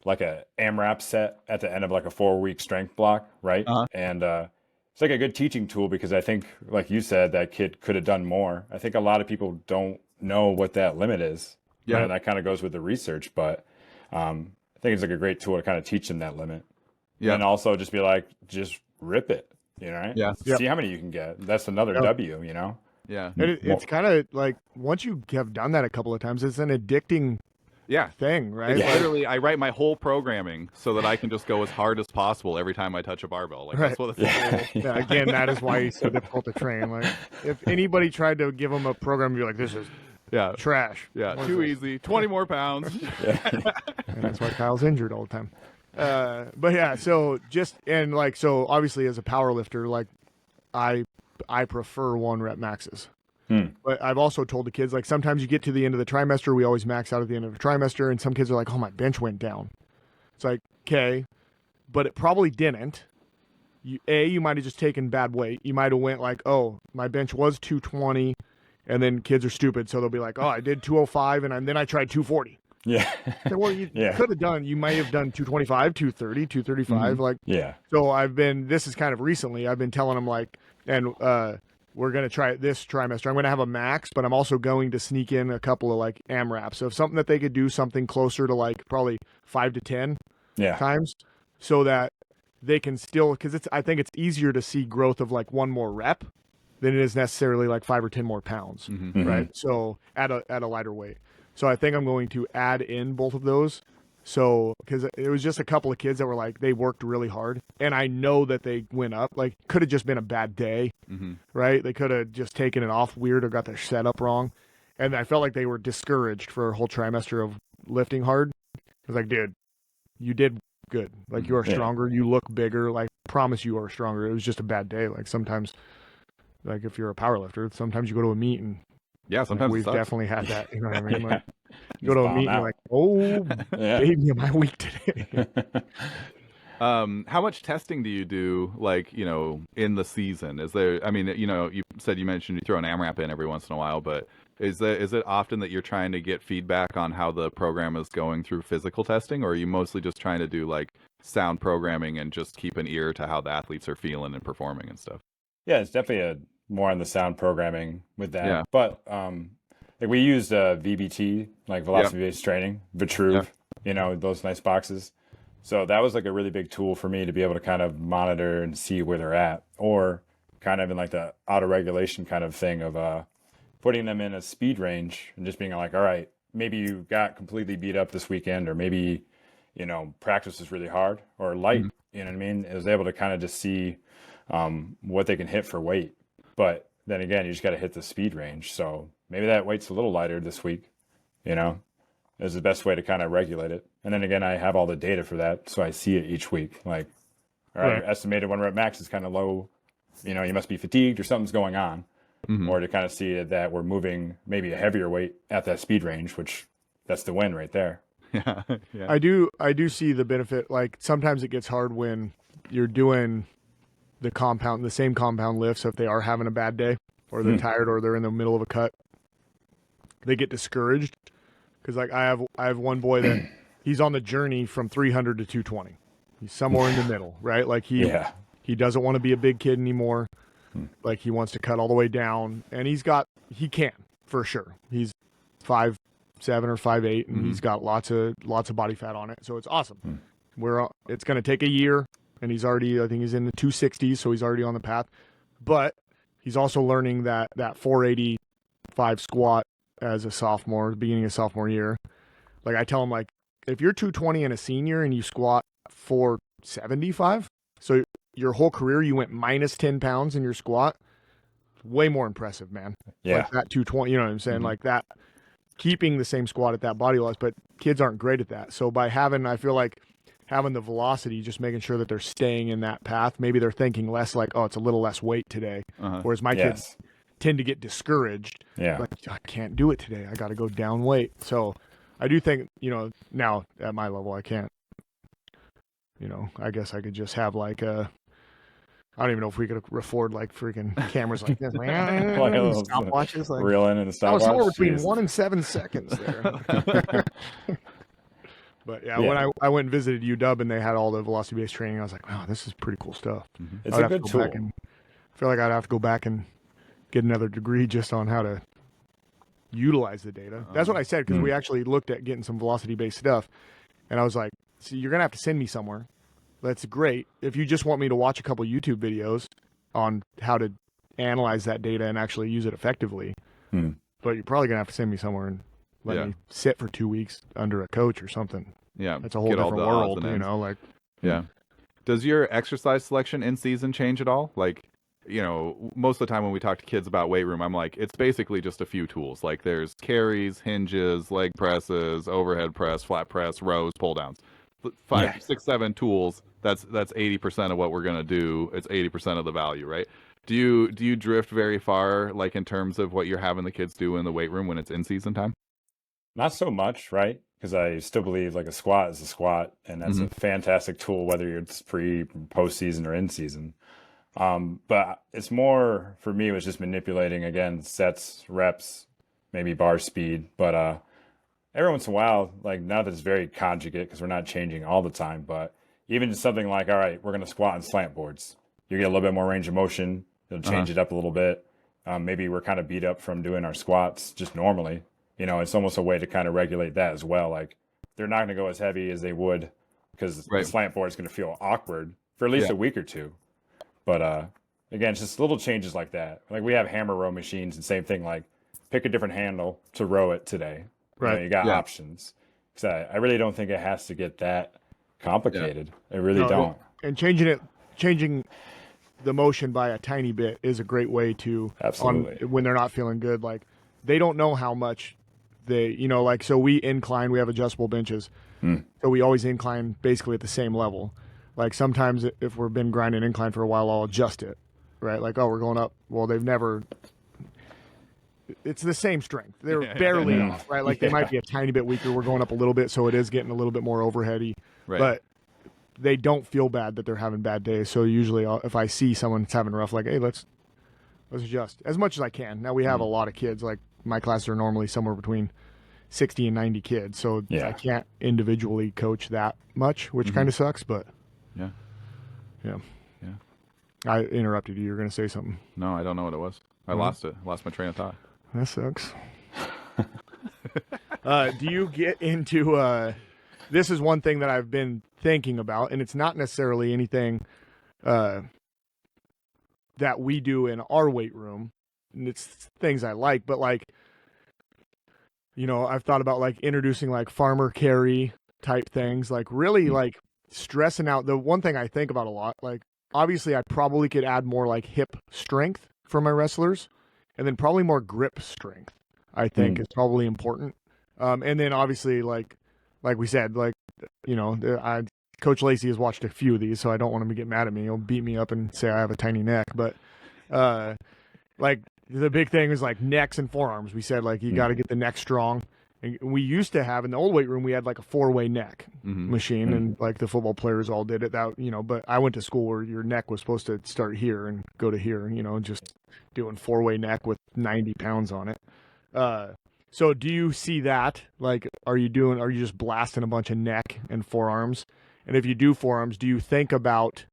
like a AMRAP set at the end of like a 4-week strength block, right? And it's like a good teaching tool because I think, like you said, that kid could have done more. I think a lot of people don't know what that limit is. Yeah. And that kind of goes with the research, but I think it's like a great tool to kind of teach them that limit. Yeah. And also just be like, just rip it, you know, right? Yeah. See how many you can get. That's another W, you know? Yeah. And it's kind of like once you have done that a couple of times, it's an addicting thing, right? Yeah. Literally, I write my whole programming so that I can just go as hard as possible every time I touch a barbell. Like that's what it's Again, that is why he's so difficult to train. Like if anybody tried to give him a program, you'd be like, this is trash. Yeah, too easy. 20 more pounds. And that's why Kyle's injured all the time. But yeah, so so obviously as a power lifter, like I prefer 1 rep maxes. But I've also told the kids, like, sometimes you get to the end of the trimester, we always max out at the end of the trimester, and some kids are like, oh, my bench went down. It's like, okay, but it probably didn't. You might have just taken bad weight. You might have went like, oh, my bench was 220, and then kids are stupid, so they'll be like, oh, I did 205, and then I tried 240. Yeah. Well, you could have done, you might have done 225, 230, 235. Like, so this is kind of recently, I've been telling them, like, and we're going to try it this trimester. I'm going to have a max, but I'm also going to sneak in a couple of like AMRAPs. So if something that they could do something closer to like probably 5 to 10 times so that they can still, because I think it's easier to see growth of like 1 more rep than it is necessarily like 5 or 10 more pounds, right? So at a lighter weight. So I think I'm going to add in both of those So, because it was just a couple of kids that were like, they worked really hard. And I know that they went up. Like, could have just been a bad day, right? They could have just taken it off weird or got their setup wrong. And I felt like they were discouraged for a whole trimester of lifting hard. I was like, dude, you did good. Like, you are stronger. You look bigger. Like, promise you are stronger. It was just a bad day. Like, sometimes, like, if you're a power lifter, sometimes you go to a meet and sometimes we've it sucks. definitely had that. You know what I mean? Like, you go to a meet and you're like, oh, baby, am I weak today? How much testing do you do, like, in the season? Is there, I mean, you said you mentioned you throw an AMRAP in every once in a while, but is it often that you're trying to get feedback on how the program is going through physical testing, or are you mostly just trying to do like sound programming and just keep an ear to how the athletes are feeling and performing and stuff? Yeah, it's definitely more on the sound programming with that. Yeah. But like we used VBT, like velocity-based training, Vitruve, those nice boxes. So that was like a really big tool for me to be able to kind of monitor and see where they're at, or kind of in like the auto regulation kind of thing of putting them in a speed range and just being like, all right, maybe you got completely beat up this weekend, or maybe, practice is really hard or light, you know what I mean? It was able to kind of just see what they can hit for weight. But then again, you just got to hit the speed range. So maybe that weight's a little lighter this week, is the best way to kind of regulate it. And then again, I have all the data for that. So I see it each week. Like, all right, your estimated 1 rep max is kind of low. You must be fatigued or something's going on. Or to kind of see that we're moving maybe a heavier weight at that speed range, which that's the win right there. Yeah. I do see the benefit. Like, sometimes it gets hard when you're doing the same compound lifts. So if they are having a bad day, or they're tired, or they're in the middle of a cut, they get discouraged. Because like I have one boy that he's on the journey from 300 to 220. He's somewhere in the middle, right? Like he doesn't want to be a big kid anymore. Like, he wants to cut all the way down, and he can for sure. He's 5'7" or 5'8", and he's got lots of body fat on it. So it's awesome. It's going to take a year, and I think he's in the 260s, so he's already on the path. But he's also learning that 485 squat as a sophomore, beginning of sophomore year. Like, I tell him, like, if you're 220 and a senior and you squat 475, so your whole career you went minus 10 pounds in your squat, way more impressive, man. Yeah. Like that 220, you know what I'm saying? Like that, keeping the same squat at that body loss, but kids aren't great at that. So I feel like having the velocity, just making sure that they're staying in that path. Maybe they're thinking less like, oh, it's a little less weight today. Whereas my kids tend to get discouraged. Yeah. Like, I can't do it today. I got to go down weight. So I do think, now at my level, I can't, I guess I could just have like I don't even know if we could afford like freaking cameras like this. Like, stopwatches, like reeling in the stopwatch. Somewhere between 1 and 7 seconds there. But when I went and visited UW and they had all the velocity-based training, I was like, wow, this is pretty cool stuff. It's a good tool. I feel like I'd have to go back and get another degree just on how to utilize the data. That's what I said, because we actually looked at getting some velocity-based stuff, and I was like, so you're gonna have to send me somewhere. That's great. If you just want me to watch a couple YouTube videos on how to analyze that data and actually use it effectively, but you're probably gonna have to send me somewhere and let me sit for 2 weeks under a coach or something. Yeah, it's a whole different world, like. Yeah. Does your exercise selection in season change at all? Like, most of the time when we talk to kids about weight room, I'm like, it's basically just a few tools. Like, there's carries, hinges, leg presses, overhead press, flat press, rows, pull downs. 5, 6, 7 tools. That's 80% of what we're gonna do. It's 80% of the value, right? Do you drift very far, like in terms of what you're having the kids do in the weight room when it's in season time? Not so much, right? Because I still believe like a squat is a squat, and that's a fantastic tool whether it's pre, post season, or in season. But it's more for me, it was just manipulating again sets, reps, maybe bar speed, but every once in a while, like now that it's very conjugate because we're not changing all the time, but even just something like, all right, we're going to squat on slant boards. You get a little bit more range of motion. It'll change it up a little bit. Maybe we're kind of beat up from doing our squats just normally. It's almost a way to kind of regulate that as well. Like, they're not going to go as heavy as they would because the slant board is going to feel awkward for at least a week or two. But again, it's just little changes like that. Like, we have hammer row machines and same thing, like pick a different handle to row it today. Right. You got options. because I really don't think it has to get that complicated. I really No, don't. And changing the motion by a tiny bit is a great way to, Absolutely. when they're not feeling good. Like, they don't know how much they, like, so we incline, we have adjustable benches. So we always incline basically at the same level. Like, sometimes if we've been grinding incline for a while, I'll adjust it, right? Like, oh, we're going up. Well, it's the same strength. They're barely off, right? Like, they might be a tiny bit weaker. We're going up a little bit, so it is getting a little bit more overheady. Right. But they don't feel bad that they're having bad days. So usually if I see someone that's having rough, like, hey, let's adjust as much as I can. Now we have a lot of kids. Like, my classes are normally somewhere between 60 and 90 kids. So I can't individually coach that much, which kind of sucks, but Yeah. I interrupted you. You were going to say something. No, I don't know what it was. I lost it. Lost my train of thought. That sucks. Do you get into this is one thing that I've been thinking about, and it's not necessarily anything that we do in our weight room. And it's things I like, but like, I've thought about like introducing like farmer carry type things, like really like stressing out. The one thing I think about a lot, like obviously I probably could add more like hip strength for my wrestlers, and then probably more grip strength, I think is probably important. And then obviously like we said, like, Coach Lacey has watched a few of these, so I don't want him to get mad at me. He'll beat me up and say I have a tiny neck. But like the big thing is like necks and forearms. We said like you got to get the neck strong. And we used to have in the old weight room, we had like a 4-way neck machine, and like the football players all did it. That but I went to school where your neck was supposed to start here and go to here. Just doing 4-way neck with 90 pounds on it. So do you see that? Like, are you just blasting a bunch of neck and forearms? And if you do forearms, do you think about,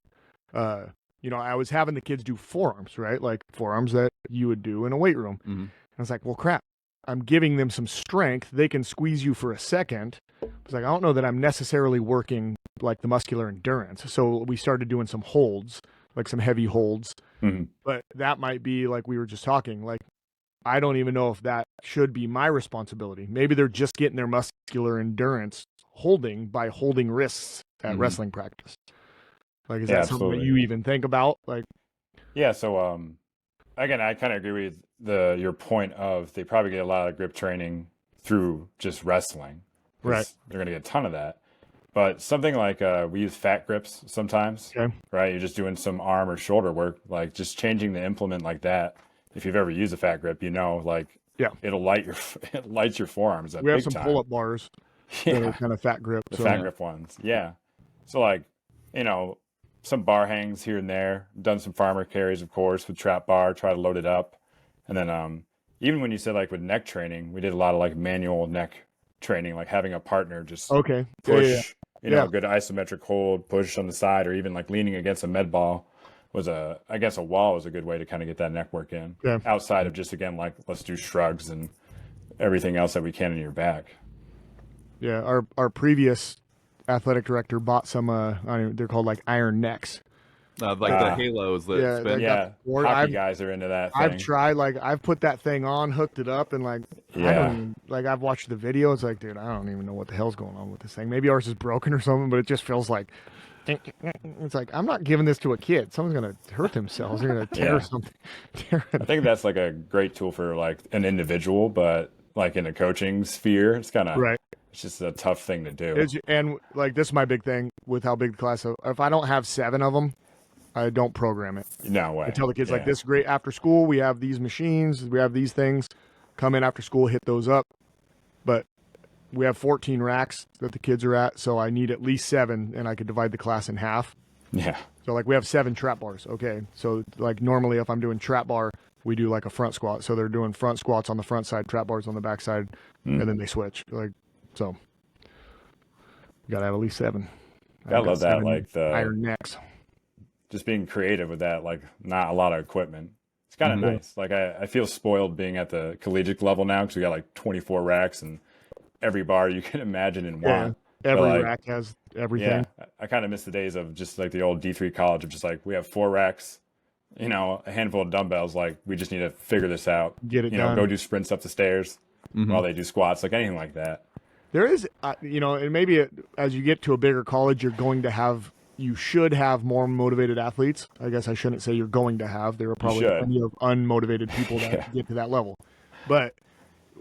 I was having the kids do forearms, right? Like forearms that you would do in a weight room. And I was like, well, crap, I'm giving them some strength. They can squeeze you for a second. I was like, I don't know that I'm necessarily working like the muscular endurance. So we started doing some holds, like some heavy holds. But that might be like we were just talking, like, I don't even know if that should be my responsibility. Maybe they're just getting their muscular endurance by holding wrists at wrestling practice. Like, is that something that you even think about? Like, yeah. So, again, I kind of agree with your point of they probably get a lot of grip training through just wrestling. Right. They're going to get a ton of that. But something like we use fat grips sometimes, right? You're just doing some arm or shoulder work, like just changing the implement like that. If you've ever used a fat grip, like it'll it lights your forearms. We have some pull-up bars that are kind of fat grip. The fat grip ones, yeah. So like, some bar hangs here and there. Done some farmer carries, of course, with trap bar. Try to load it up, and then even when you said like with neck training, we did a lot of like manual neck training, like having a partner just push. A good isometric hold, push on the side, or even like leaning against a med ball. A wall was a good way to kind of get that neck work in outside of just, again, like let's do shrugs and everything else that we can in your back. Yeah. Our previous athletic director bought some, they're called like iron necks. Like the halos that spin. Yeah. Hockey guys are into that thing. I've tried, like I've put that thing on, hooked it up, and like, I've watched the video. It's like, dude, I don't even know what the hell's going on with this thing. Maybe ours is broken or something, but it just feels like, it's like, I'm not giving this to a kid. Someone's going to hurt themselves. They're going to tear something. I think that's like a great tool for like an individual, but like in a coaching sphere, it's kind of, it's just a tough thing to do. And like, this is my big thing with how big the class is. If I don't have 7 of them, I don't program it. No way. I tell the kids like, this is great after school. We have these machines. We have these things. Come in after school, hit those up. But we have 14 racks that the kids are at, so I need at least 7, and I could divide the class in half. Yeah. So like we have 7 trap bars. Okay. So like normally if I'm doing trap bar, we do like a front squat. So they're doing front squats on the front side, trap bars on the back side, and then they switch. Like, so you gotta have at least 7. I love that, like the iron necks. Just being creative with that, like not a lot of equipment. It's kind of nice. Like I feel spoiled being at the collegiate level now because we got like 24 racks and every bar you can imagine and want. Every rack has everything. Yeah, I kind of miss the days of just like the old D3 college of just like, we have 4 racks, a handful of dumbbells. Like, we just need to figure this out. Get it done. Go do sprints up the stairs while they do squats, like anything like that. There is, and maybe as you get to a bigger college, you should have more motivated athletes. I guess I shouldn't say you're going to have. There are probably plenty of unmotivated people that get to that level. But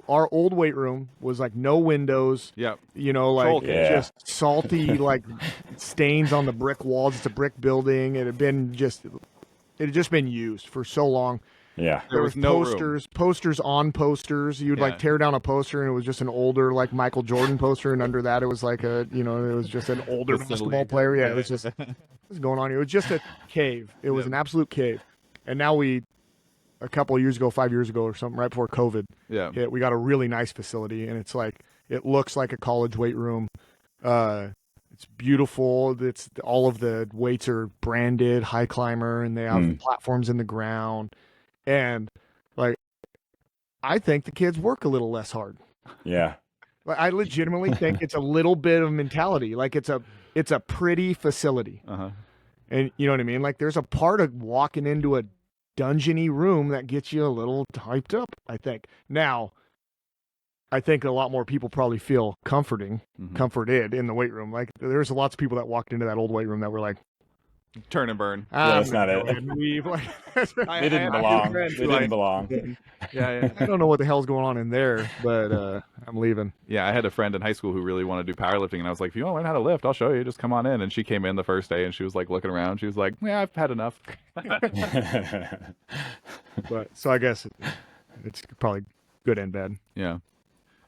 our old weight room was like no windows. Yep. Just salty, like stains on the brick walls. It's a brick building. It had just been used for so long. Yeah. There was no posters on posters. You'd like tear down a poster and it was just an older like Michael Jordan poster, and under that it was like it was just an older basketball player. Yeah, it was just what's going on here. It was just a cave. It was an absolute cave. And now a couple of years ago, 5 years ago or something, right before COVID, we got a really nice facility, and it looks like a college weight room. It's beautiful. It's all of the weights are branded High Climber, and they have platforms in the ground. And like, I think the kids work a little less hard. Yeah. Like, I legitimately think it's a little bit of mentality. Like it's a pretty facility. Uh-huh. And you know what I mean? Like there's a part of walking into a dungeony room that gets you a little hyped up, I think. Now, I think a lot more people probably feel comforted in the weight room. Like there's lots of people that walked into that old weight room that were like, turn and burn. That's not it. They didn't belong. They didn't belong. Yeah. I don't know what the hell's going on in there, but I'm leaving. Yeah, I had a friend in high school who really wanted to do powerlifting, and I was like, if you want to learn how to lift, I'll show you. Just come on in. And she came in the first day, and she was like looking around. She was like, yeah, I've had enough. But so I guess it's probably good and bad. Yeah.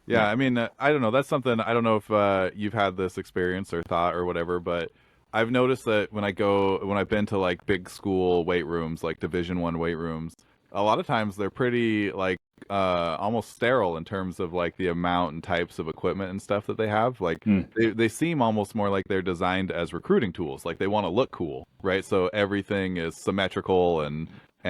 I mean, I don't know. That's something, I don't know if you've had this experience or thought or whatever, but I've noticed that when I've been to like big school weight rooms, like Division I weight rooms, a lot of times they're pretty like almost sterile in terms of like the amount and types of equipment and stuff that they have. Like they seem almost more like they're designed as recruiting tools. Like they want to look cool, right? So everything is symmetrical and they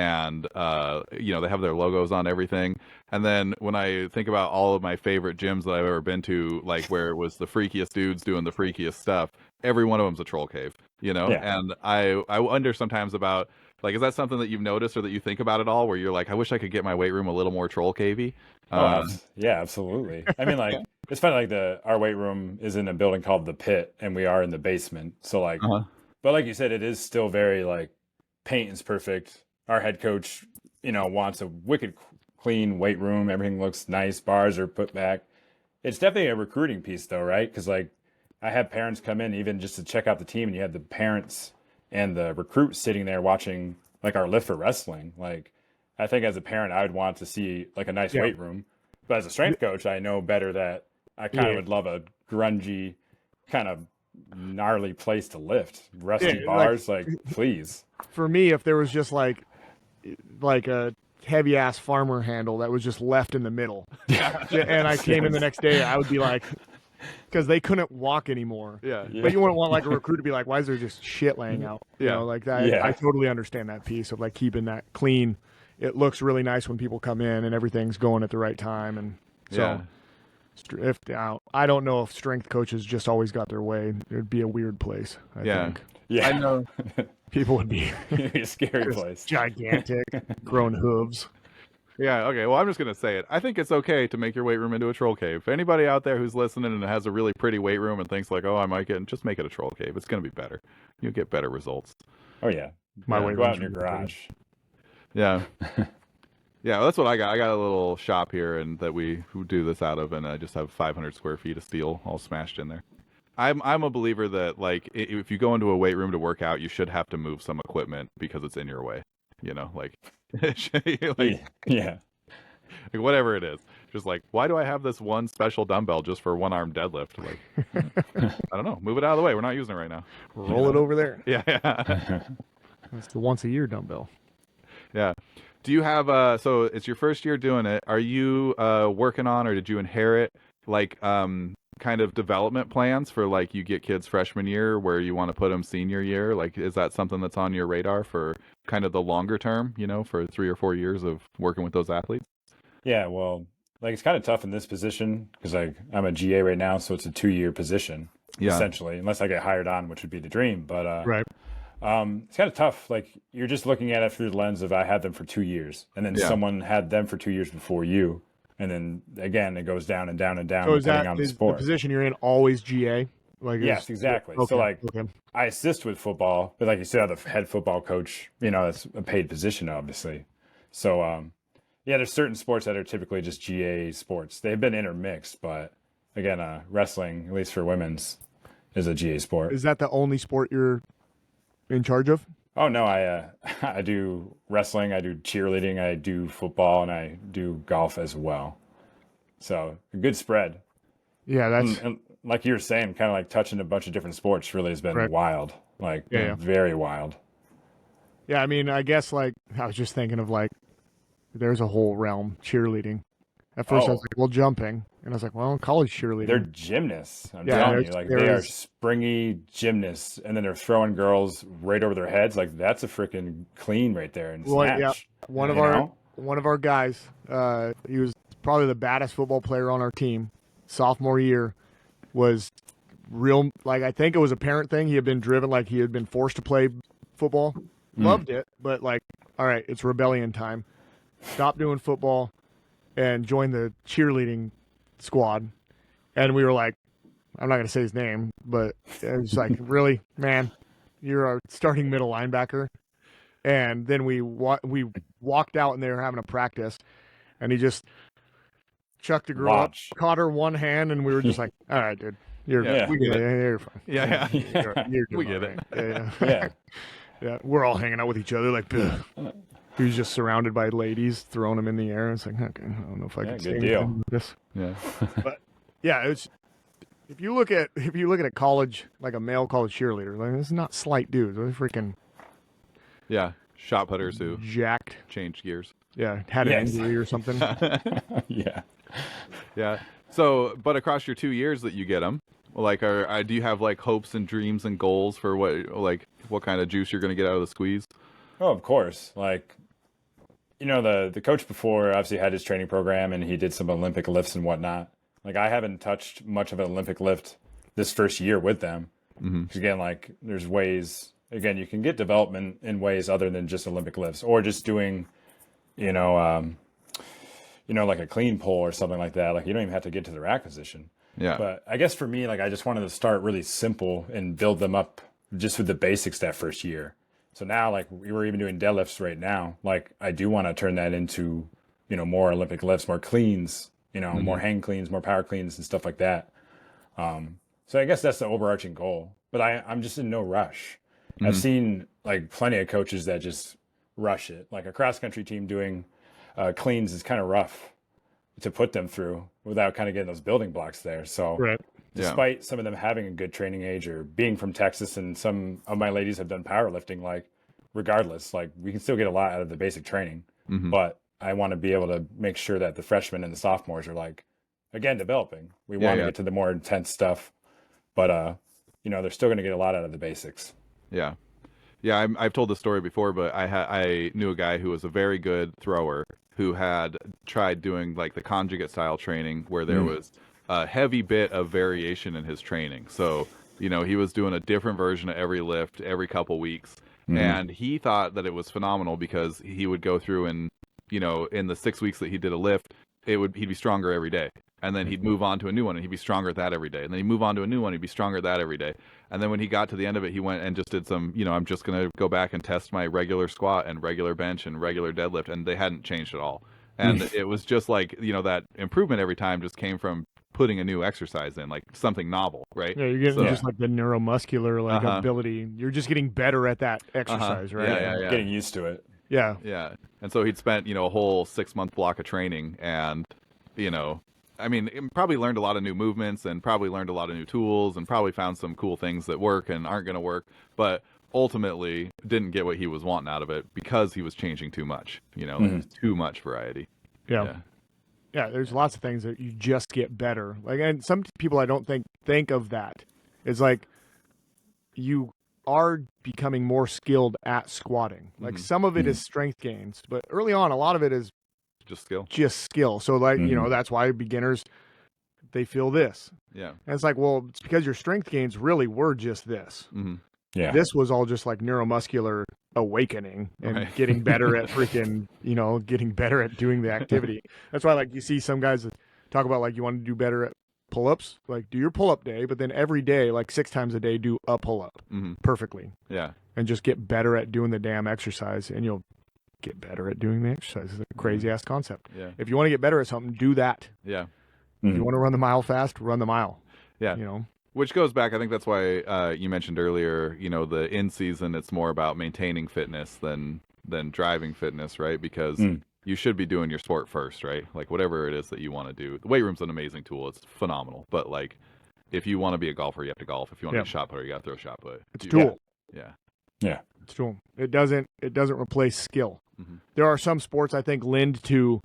have their logos on everything. And then when I think about all of my favorite gyms that I've ever been to, like where it was the freakiest dudes doing the freakiest stuff, every one of them's a troll cave, and I wonder sometimes about, like, is that something that you've noticed or that you think about at all, where you're like, I wish I could get my weight room a little more troll cavey? Yeah, absolutely. I mean, like, it's funny, like our weight room is in a building called the Pit, and we are in the basement. So like, but like you said, it is still very like paint is perfect. Our head coach, wants a wicked clean weight room. Everything looks nice. Bars are put back. It's definitely a recruiting piece though, right? Because like I have parents come in even just to check out the team, and you have the parents and the recruits sitting there watching like our lift for wrestling. Like I think as a parent, I would want to see like a nice weight room. But as a strength coach, I know better that I kind of would love a grungy, kind of gnarly place to lift. Rusty bars, like please. For me, if there was just like a heavy ass farmer handle that was just left in the middle, and I came in the next day, I would be like, because they couldn't walk anymore. Yeah. But you wouldn't want like a recruit to be like, why is there just shit laying out? Like that. I totally understand that piece of like keeping that clean. It looks really nice when people come in and everything's going at the right time. And so I don't know if strength coaches just always got their way. It'd be a weird place, I think. Yeah. I know. People would be a scary place. Gigantic, grown hooves. Yeah, okay. Well, I'm just going to say it. I think it's okay to make your weight room into a troll cave. Anybody out there who's listening and has a really pretty weight room and thinks like, oh, I might just make it a troll cave. It's going to be better. You'll get better results. Oh, yeah. My weight go out in room's your garage. Yeah. Yeah, well, that's what I got. I got a little shop here and that we do this out of, and I just have 500 square feet of steel all smashed in there. I'm a believer that like if you go into a weight room to work out, you should have to move some equipment because it's in your way. Like Yeah. Like whatever it is. Just like, why do I have this one special dumbbell just for one arm deadlift? Like I don't know. Move it out of the way. We're not using it right now. Roll it over there. Yeah. That's the once a year dumbbell. Yeah. Do you have so it's your first year doing it. Are you working on, or did you inherit like kind of development plans for like you get kids freshman year where you want to put them senior year? Like, is that something that's on your radar for kind of the longer term, for 3 or 4 years of working with those athletes? Yeah, well, like it's kind of tough in this position because like I'm a GA right now, so it's a 2-year position essentially, unless I get hired on, which would be the dream. But right. It's kind of tough. Like you're just looking at it through the lens of I had them for 2 years, and then someone had them for 2 years before you. And then again, it goes down and down and down So depending on the is the sport. position you're in always GA? Like Yes, exactly. Okay, So like okay. I assist with football, but like you said, the head football coach, it's a paid position, obviously. So yeah, there's certain sports that are typically just GA sports. They've been intermixed, but again, wrestling, at least for women's, is a GA sport. Is that the only sport you're in charge of? Oh no, I I do wrestling, I do cheerleading, I do football, and I do golf as well. So a good spread. Yeah, that's And like you were saying, kind of like touching a bunch of different sports really has been Correct. wild. Like Yeah. very wild. yeah. I mean, I guess like I was just thinking of like there's a whole realm cheerleading. At first, I was Oh. like, well, jumping, and I was like, well, college cheerleading. They're gymnasts. I'm Yeah, telling you, there's- like there they are is- springy gymnasts, and then they're throwing girls right over their heads. Like that's a freaking clean right there and Well, snatch. yeah, one of you our know? one of our guys, he was probably the baddest football player on our team. Sophomore year was real. Like I think it was a parent thing. He had been driven, like he had been forced to play football. Loved it, but like, all right, it's rebellion time. Stop doing football and join the cheerleading squad. And we were like, I'm not going to say his name, but it was like, really, man, you're our starting middle linebacker. And then we walked out and they were having a practice, and he just chucked the girl Watch. up, caught her one hand, and we were just like, all right, dude, Yeah, we get it. You're fine. Yeah, yeah. You're We doing get all it. right. Yeah. Yeah. Yeah, we're all hanging out with each other like, "Ugh." He was just surrounded by ladies throwing them in the air. It's like, okay, I don't know if I Yeah, can say good anything deal. with this. Yeah. Yeah, it's if you look at a college, like a male college cheerleader, like it's not slight dudes. They're freaking Yeah. Shot putters who jacked. change gears. Yeah, had an Yes. injury or something. Yeah. Yeah. So, but across your 2 years that you get them, like, do you have like hopes and dreams and goals for what kind of juice you're going to get out of the squeeze? Oh, of course. Like, the coach before obviously had his training program and he did some Olympic lifts and whatnot. Like, I haven't touched much of an Olympic lift this first year with them. Because again, like, there's ways, again, you can get development in ways other than just Olympic lifts or just doing, like a clean pull or something like that. Like, you don't even have to get to the rack position. Yeah. But I guess for me, like, I just wanted to start really simple and build them up just with the basics that first year. So now, like, we were even doing deadlifts right now. Like, I do want to turn that into, more Olympic lifts, more cleans, more hang cleans, more power cleans and stuff like that. So I guess that's the overarching goal. But I'm just in no rush. I've seen, like, plenty of coaches that just rush it. Like, a cross-country team doing cleans is kind of rough to put them through without kind of getting those building blocks there. So Right. despite some of them having a good training age or being from Texas, and some of my ladies have done powerlifting, like regardless, like we can still get a lot out of the basic training, but I want to be able to make sure that the freshmen and the sophomores are like, again, developing. We want to get to the more intense stuff, but they're still going to get a lot out of the basics. Yeah. Yeah, I've told this story before, but I knew a guy who was a very good thrower who had tried doing like the conjugate style training where there was a heavy bit of variation in his training. So, he was doing a different version of every lift every couple weeks. And he thought that it was phenomenal because he would go through and, in the 6 weeks that he did a lift, he'd be stronger every day. And then he'd move on to a new one and he'd be stronger at that every day. And then he'd move on to a new one, he'd be stronger at that every day. And then when he got to the end of it, he went and just did some, I'm just going to go back and test my regular squat and regular bench and regular deadlift. And they hadn't changed at all. And it was just like, that improvement every time just came from putting a new exercise in, like something novel, right? Yeah, you're getting just like the neuromuscular ability. You're just getting better at that exercise, right? Yeah. Getting used to it. Yeah. Yeah. And so he'd spent, a whole 6-month block of training and, probably learned a lot of new movements and probably learned a lot of new tools and probably found some cool things that work and aren't going to work, but ultimately didn't get what he was wanting out of it because he was changing too much, it was too much variety. Yeah. Yeah, there's lots of things that you just get better. Like, and some people I don't think of that. It's like you are becoming more skilled at squatting. Like some of it is strength gains, but early on, a lot of it is Just skill. So like, that's why beginners, they feel this. Yeah. And it's like, well, it's because your strength gains really were just this. Mm-hmm. Yeah. This was all just like neuromuscular awakening and Right. getting better at freaking, getting better at doing the activity. That's why, like, you see some guys that talk about, like, you want to do better at pull-ups, like, do your pull-up day, but then every day, like 6 times a day, do a pull-up perfectly. Yeah. And just get better at doing the damn exercise, and you'll get better at doing the exercise. It's a crazy-ass concept. Yeah. If you want to get better at something, do that. Yeah. If you want to run the mile fast, run the mile. Yeah. Which goes back, I think that's why you mentioned earlier, the in season, it's more about maintaining fitness than driving fitness, right? Because you should be doing your sport first, right? Like whatever it is that you want to do. The weight room's an amazing tool. It's phenomenal. But like if you want to be a golfer, you have to golf. If you want to be a shot putter, you got to throw a shot put. It's a tool. Yeah. Yeah. It's a tool. It doesn't replace skill. There are some sports I think lend to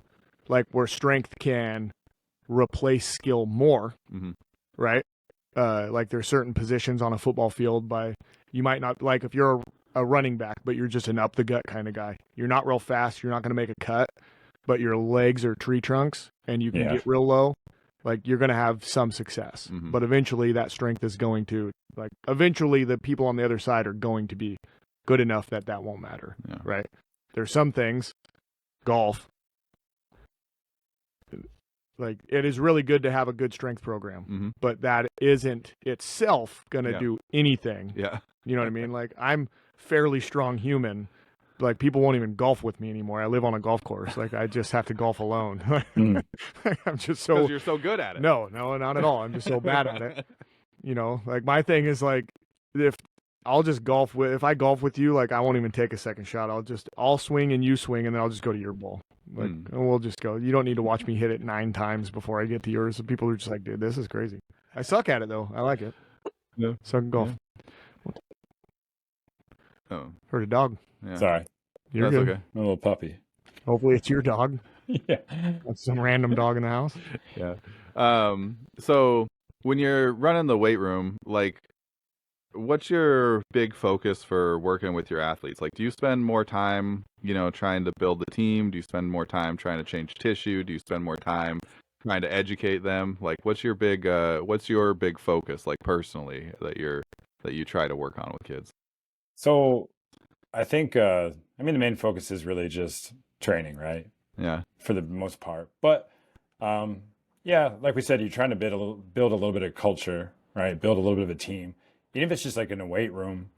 like where strength can replace skill more, right? Like there's certain positions on a football field you might not, like if you're a running back, but you're just an up the gut kind of guy. You're not real fast. You're not going to make a cut, but your legs are tree trunks and you can get real low. Like you're going to have some success, but eventually that strength is going to, like, eventually the people on the other side are going to be good enough that won't matter, right? There's some things, golf, like it is really good to have a good strength program, but that isn't itself going to do anything. Yeah. You know what I mean? Like I'm fairly strong human. Like people won't even golf with me anymore. I live on a golf course. Like I just have to golf alone. I'm just so, because you're so good at it. No, not at all. I'm just so bad at it. Like my thing is like, if I golf with you, like I won't even take a second shot. I'll swing and you swing and then I'll just go to your ball. Like and we'll just go. You don't need to watch me hit it 9 times before I get to yours. So people are just like, dude, this is crazy. I suck at it though. I like it. Yeah. Suck at golf. Oh. Heard a dog. Yeah. Sorry. You're That's good. okay. A little puppy. Hopefully it's your dog. Yeah. That's some random dog in the house. Yeah. So when you're running the weight room, like, what's your big focus for working with your athletes? Like, do you spend more time, trying to build the team? Do you spend more time trying to change tissue? Do you spend more time trying to educate them? Like, what's your big focus, like personally, that you try to work on with kids? So I think, the main focus is really just training, right? Yeah. For the most part. But, like we said, you're trying to build a little bit of culture, right? Build a little bit of a team. Even if it's just like in a weight room,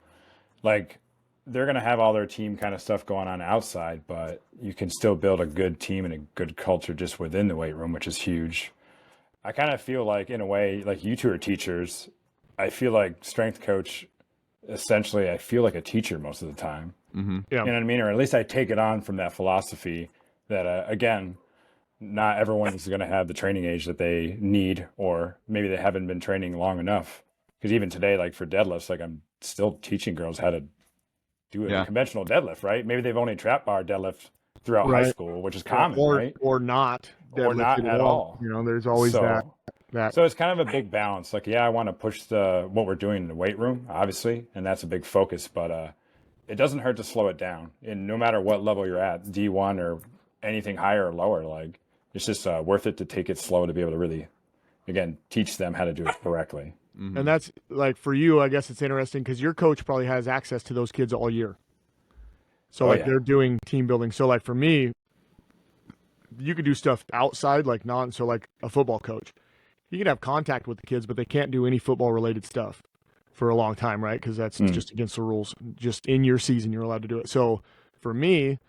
like they're going to have all their team kind of stuff going on outside, but you can still build a good team and a good culture just within the weight room, which is huge. I kind of feel like, in a way, like you two are teachers. I feel like strength coach, essentially, I feel like a teacher most of the time. Yeah. You know what I mean? Or at least I take it on from that philosophy that, again, not everyone's going to have the training age that they need, or maybe they haven't been training long enough. Because even today, like for deadlifts, like I'm still teaching girls how to do a conventional deadlift, right? Maybe they've only trap bar deadlift throughout high school, which is common, right? Or not. Or not at all. There's always that. So it's kind of a big balance. Like, I want to push what we're doing in the weight room, obviously, and that's a big focus. But it doesn't hurt to slow it down. And no matter what level you're at, D1 or anything higher or lower, like it's just worth it to take it slow to be able to really, again, teach them how to do it correctly. And that's like for you, I guess it's interesting because your coach probably has access to those kids all year. So they're doing team building. So like for me, you could do stuff outside, like so like a football coach, you can have contact with the kids, but they can't do any football related stuff for a long time, right? Because that's just against the rules. Just in your season, you're allowed to do it. So for me,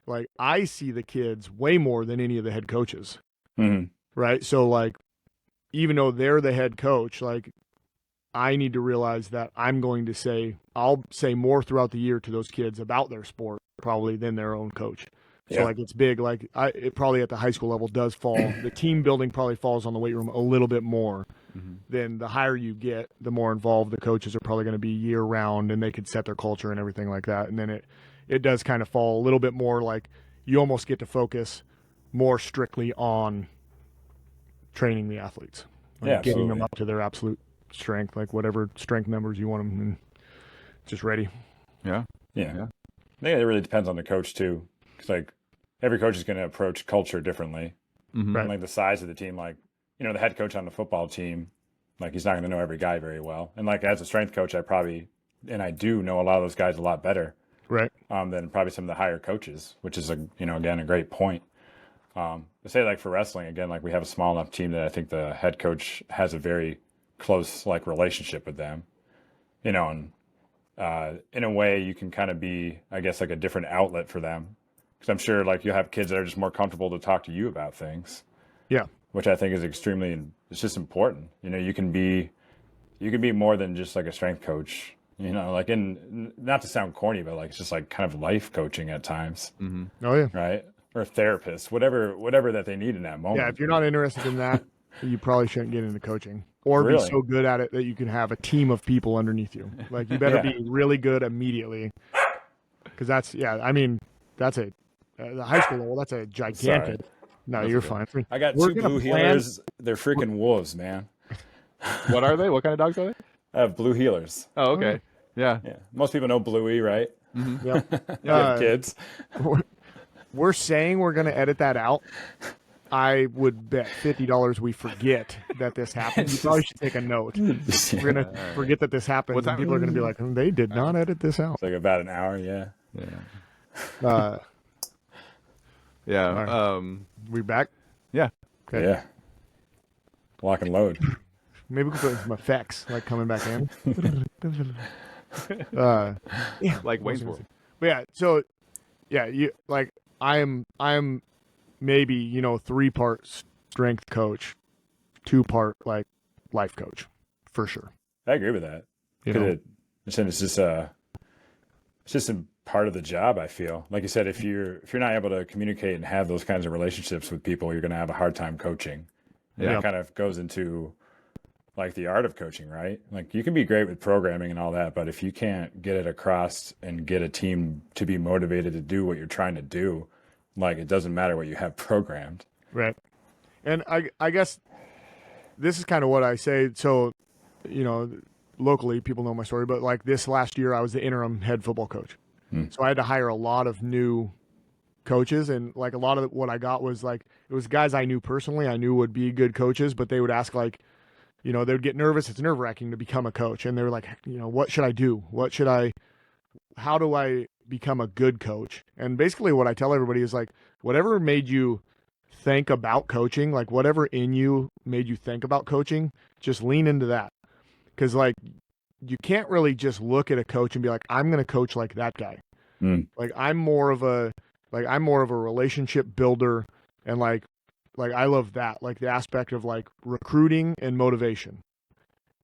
like I see the kids way more than any of the head coaches, right? So like, even though they're the head coach, like I need to realize that I'll say more throughout the year to those kids about their sport probably than their own coach. So like it's big, like it probably at the high school level does fall. The team building probably falls on the weight room a little bit more. Then the higher you get, the more involved the coaches are probably going to be year round, and they could set their culture and everything like that. And then it does kind of fall a little bit more like you almost get to focus more strictly on training the athletes, like getting them up to their absolute strength, like whatever strength numbers you want them, and just ready. Yeah. I think it really depends on the coach too, because like every coach is going to approach culture differently. Right. And like the size of the team, like the head coach on the football team, like he's not going to know every guy very well. And like as a strength coach, I do know a lot of those guys a lot better. Right. than probably some of the higher coaches, which is again, a great point. To say like for wrestling, again, like we have a small enough team that I think the head coach has a very close like relationship with them, and in a way you can kind of be, I guess, like a different outlet for them. Because I'm sure like you'll have kids that are just more comfortable to talk to you about things. Yeah. Which I think is it's just important. You can be more than just like a strength coach, like not to sound corny, but like it's just like kind of life coaching at times. Mm-hmm. Oh yeah. Right. Or therapist, whatever that they need in that moment. Yeah. If you're not interested in that, you probably shouldn't get into coaching or Really? be so good at it that you can have a team of people underneath you. Like you better Yeah. be really good immediately. Cause that's a the high school level. That's a gigantic. No, That's you're okay. fine. I got We're two gonna blue plan- healers. They're freaking wolves, man. What are they? What kind of dogs are they? I have blue healers. Oh, okay. Yeah. Yeah. Most people know Bluey, right? Yep. You have kids. We're saying we're going to edit that out. I would bet $50 we forget that this happened. You probably should take a note. We're going to forget that this happened. What's And that? people are going to be like, they did not edit this out. It's like about an hour, yeah. Yeah. Yeah. right. We back? Yeah. Okay. Yeah. Lock and load. Maybe we could put some effects, like coming back in. Yeah. Like Wayne's World. But yeah, so yeah, you like I'm maybe 3-part strength coach, 2-part like life coach, for sure. I agree with that. You know? It's just a part of the job. I feel like you said, if you're not able to communicate and have those kinds of relationships with people, you're going to have a hard time coaching. And Yeah. that kind of goes into like the art of coaching, right? Like you can be great with programming and all that, but if you can't get it across and get a team to be motivated to do what you're trying to do, like it doesn't matter what you have programmed. Right. And I guess this is kind of what I say. So, locally people know my story, but like this last year I was the interim head football coach. So I had to hire a lot of new coaches, and like a lot of what I got was like, it was guys I knew personally, I knew would be good coaches, but they would ask like, they would get nervous. It's nerve-wracking to become a coach. And they were like, what should I do? How do I become a good coach? And basically what I tell everybody is like, whatever made you think about coaching, like whatever in you made you think about coaching, just lean into that. Because like, you can't really just look at a coach and be like, I'm going to coach like that guy. Like I'm more of a relationship builder, and like I love that, like the aspect of like recruiting and motivation.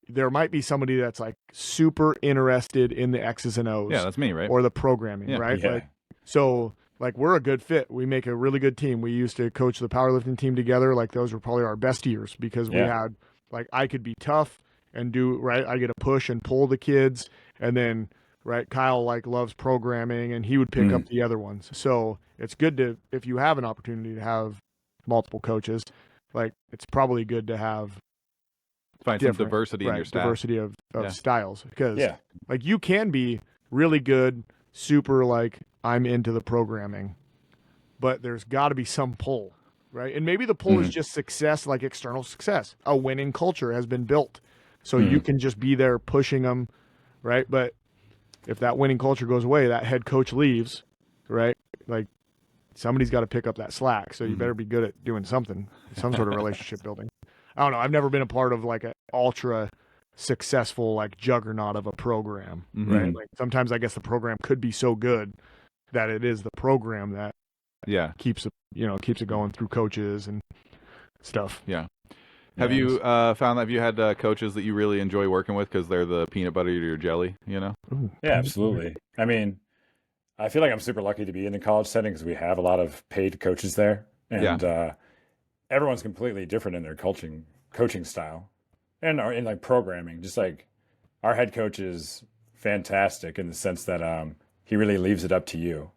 There might be somebody that's like super interested in the X's and O's. Yeah, that's me, right? Or the programming, Yeah. right? Yeah. Like, so like we're a good fit. We make a really good team. We used to coach the powerlifting team together. Like those were probably our best years because we had like, I could be tough and do right. I get to push and pull the kids, and then right, Kyle like loves programming and he would pick up the other ones. So it's good to, if you have an opportunity to have multiple coaches, like it's probably good to have Find some diversity in your staff. diversity of Yeah. styles, because Yeah. like you can be really good, super like I'm into the programming, but there's got to be some pull, right? And maybe the pull is just success, like external success. A winning culture has been built, so you can just be there pushing them, right? But if that winning culture goes away, that head coach leaves, right? Like somebody's got to pick up that slack. So you better be good at doing something, some sort of relationship building. I don't know. I've never been a part of like an ultra successful like juggernaut of a program, right? Like sometimes I guess the program could be so good that it is the program that keeps it going through coaches and stuff. Yeah. Have you found that, have you had coaches that you really enjoy working with because they're the peanut butter to your jelly, Ooh, Yeah, absolutely. I mean, I feel like I'm super lucky to be in the college setting because we have a lot of paid coaches there, and everyone's completely different in their coaching style and in like programming. Just like our head coach is fantastic in the sense that he really leaves it up to you.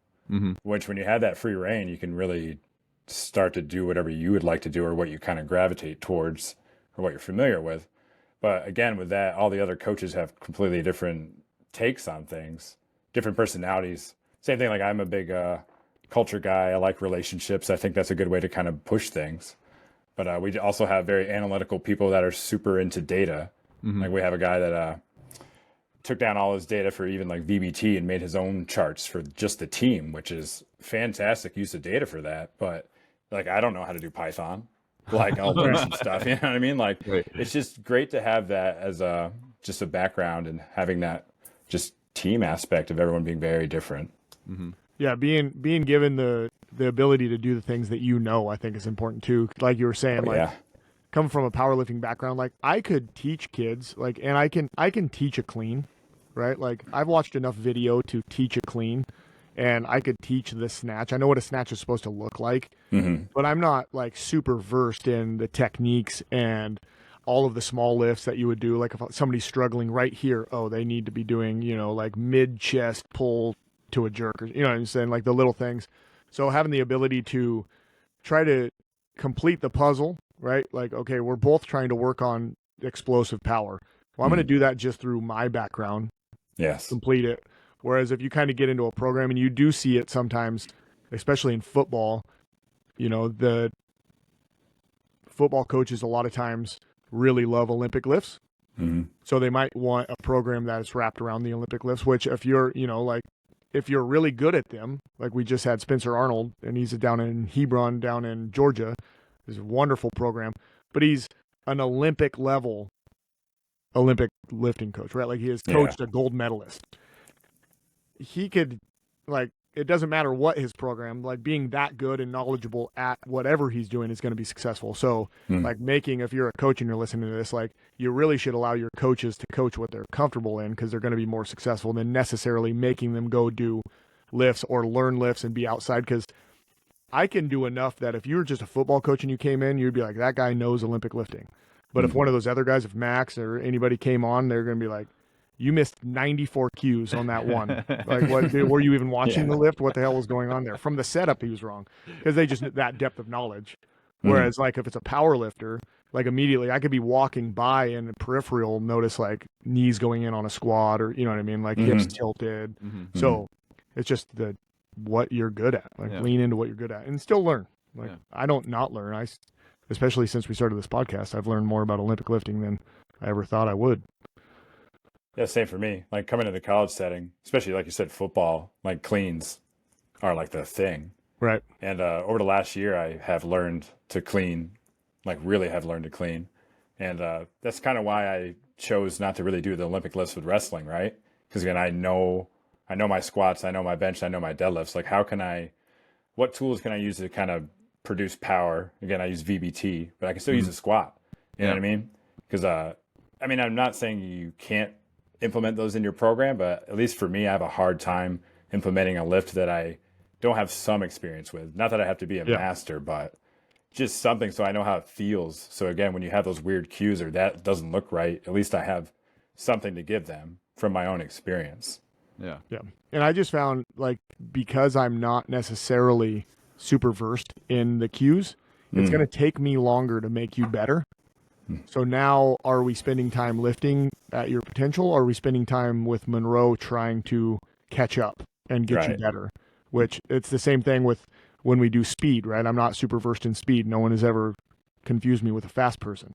Which when you have that free reign, you can really start to do whatever you would like to do or what you kind of gravitate towards or what you're familiar with. But again, with that, all the other coaches have completely different takes on things, different personalities. Same thing, like I'm a big culture guy. I like relationships. I think that's a good way to kind of push things. But we also have very analytical people that are super into data. Like we have a guy that took down all his data for even like VBT and made his own charts for just the team, which is fantastic use of data for that. But like, I don't know how to do Python. Like, I'll learn some stuff. You know what I mean? Like, Right. it's just great to have that as just a background, and having that just team aspect of everyone being very different. Mm-hmm. Yeah, being given the ability to do the things that you know, I think is important too. Like you were saying, like coming from a powerlifting background, like I could teach kids, like, and I can teach a clean, right? Like I've watched enough video to teach a clean, and I could teach the snatch. I know what a snatch is supposed to look like, but I'm not like super versed in the techniques and all of the small lifts that you would do. Like if somebody's struggling right here, oh, they need to be doing, you know, like mid chest pull to a jerk, or, you know what I'm saying? Like the little things. So having the ability to try to complete the puzzle, right? Like, okay, we're both trying to work on explosive power. Well, I'm going to do that just through my background. Yes. Complete it. Whereas if you kind of get into a program, and you do see it sometimes, especially in football, you know, the football coaches a lot of times really love Olympic lifts. So they might want a program that is wrapped around the Olympic lifts, which if you're, you know, like if you're really good at them, like we just had Spencer Arnold, and he's down in Hebron, down in Georgia. It's a wonderful program, but he's an Olympic lifting coach, right? Like he has coached a gold medalist. He could, like, it doesn't matter what his program, like being that good and knowledgeable at whatever he's doing is going to be successful. So like if you're a coach and you're listening to this, like you really should allow your coaches to coach what they're comfortable in, because they're going to be more successful than necessarily making them go do lifts or learn lifts and be outside. Because I can do enough that if you were just a football coach and you came in, you'd be like, that guy knows Olympic lifting. But if one of those other guys, if Max or anybody came on, they're going to be like, you missed 94 cues on that one. Like, what were you even watching the lift? What the hell was going on there? From the setup, he was wrong, because they just that depth of knowledge. Whereas, like, if it's a power lifter, like immediately I could be walking by and the peripheral notice like knees going in on a squat, or you know what I mean, like hips tilted. So it's just what you're good at. Like lean into what you're good at and still learn. Like I don't not learn. Especially since we started this podcast, I've learned more about Olympic lifting than I ever thought I would. Yeah, same for me. Like coming to the college setting, especially like you said, football, like cleans are like the thing. Right. And over the last year, I have learned to clean, like really have learned to clean. And that's kind of why I chose not to really do the Olympic lifts with wrestling, right? Because again, I know my squats, I know my bench, I know my deadlifts. Like what tools can I use to kind of produce power? Again, I use VBT, but I can still use a squat. You know what I mean? Because, I mean, I'm not saying you can't implement those in your program, but at least for me, I have a hard time implementing a lift that I don't have some experience with. Not that I have to be a master, but just something so I know how it feels. So again, when you have those weird cues or that doesn't look right, at least I have something to give them from my own experience. Yeah. And I just found, like, because I'm not necessarily super versed in the cues, it's going to take me longer to make you better. So now, are we spending time lifting at your potential, or are we spending time with Monroe trying to catch up and get you better? Which it's the same thing with when we do speed, right? I'm not super versed in speed. No one has ever confused me with a fast person.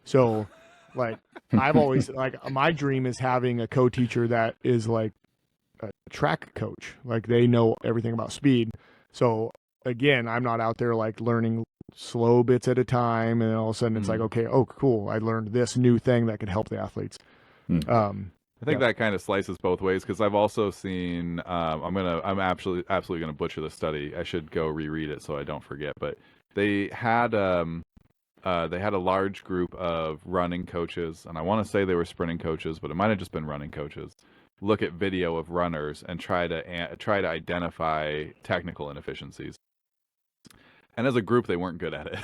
So like I've always, like, my dream is having a co-teacher that is like a track coach. Like they know everything about speed. So again, I'm not out there like learning slow bits at a time, and all of a sudden it's like, okay, oh cool, I learned this new thing that could help the athletes. I think that kind of slices both ways, because I've also seen I'm absolutely gonna butcher the study. I should go reread it so I don't forget, but they had a large group of running coaches, and I want to say they were sprinting coaches, but it might have just been running coaches, look at video of runners and try to identify technical inefficiencies. And as a group, they weren't good at it.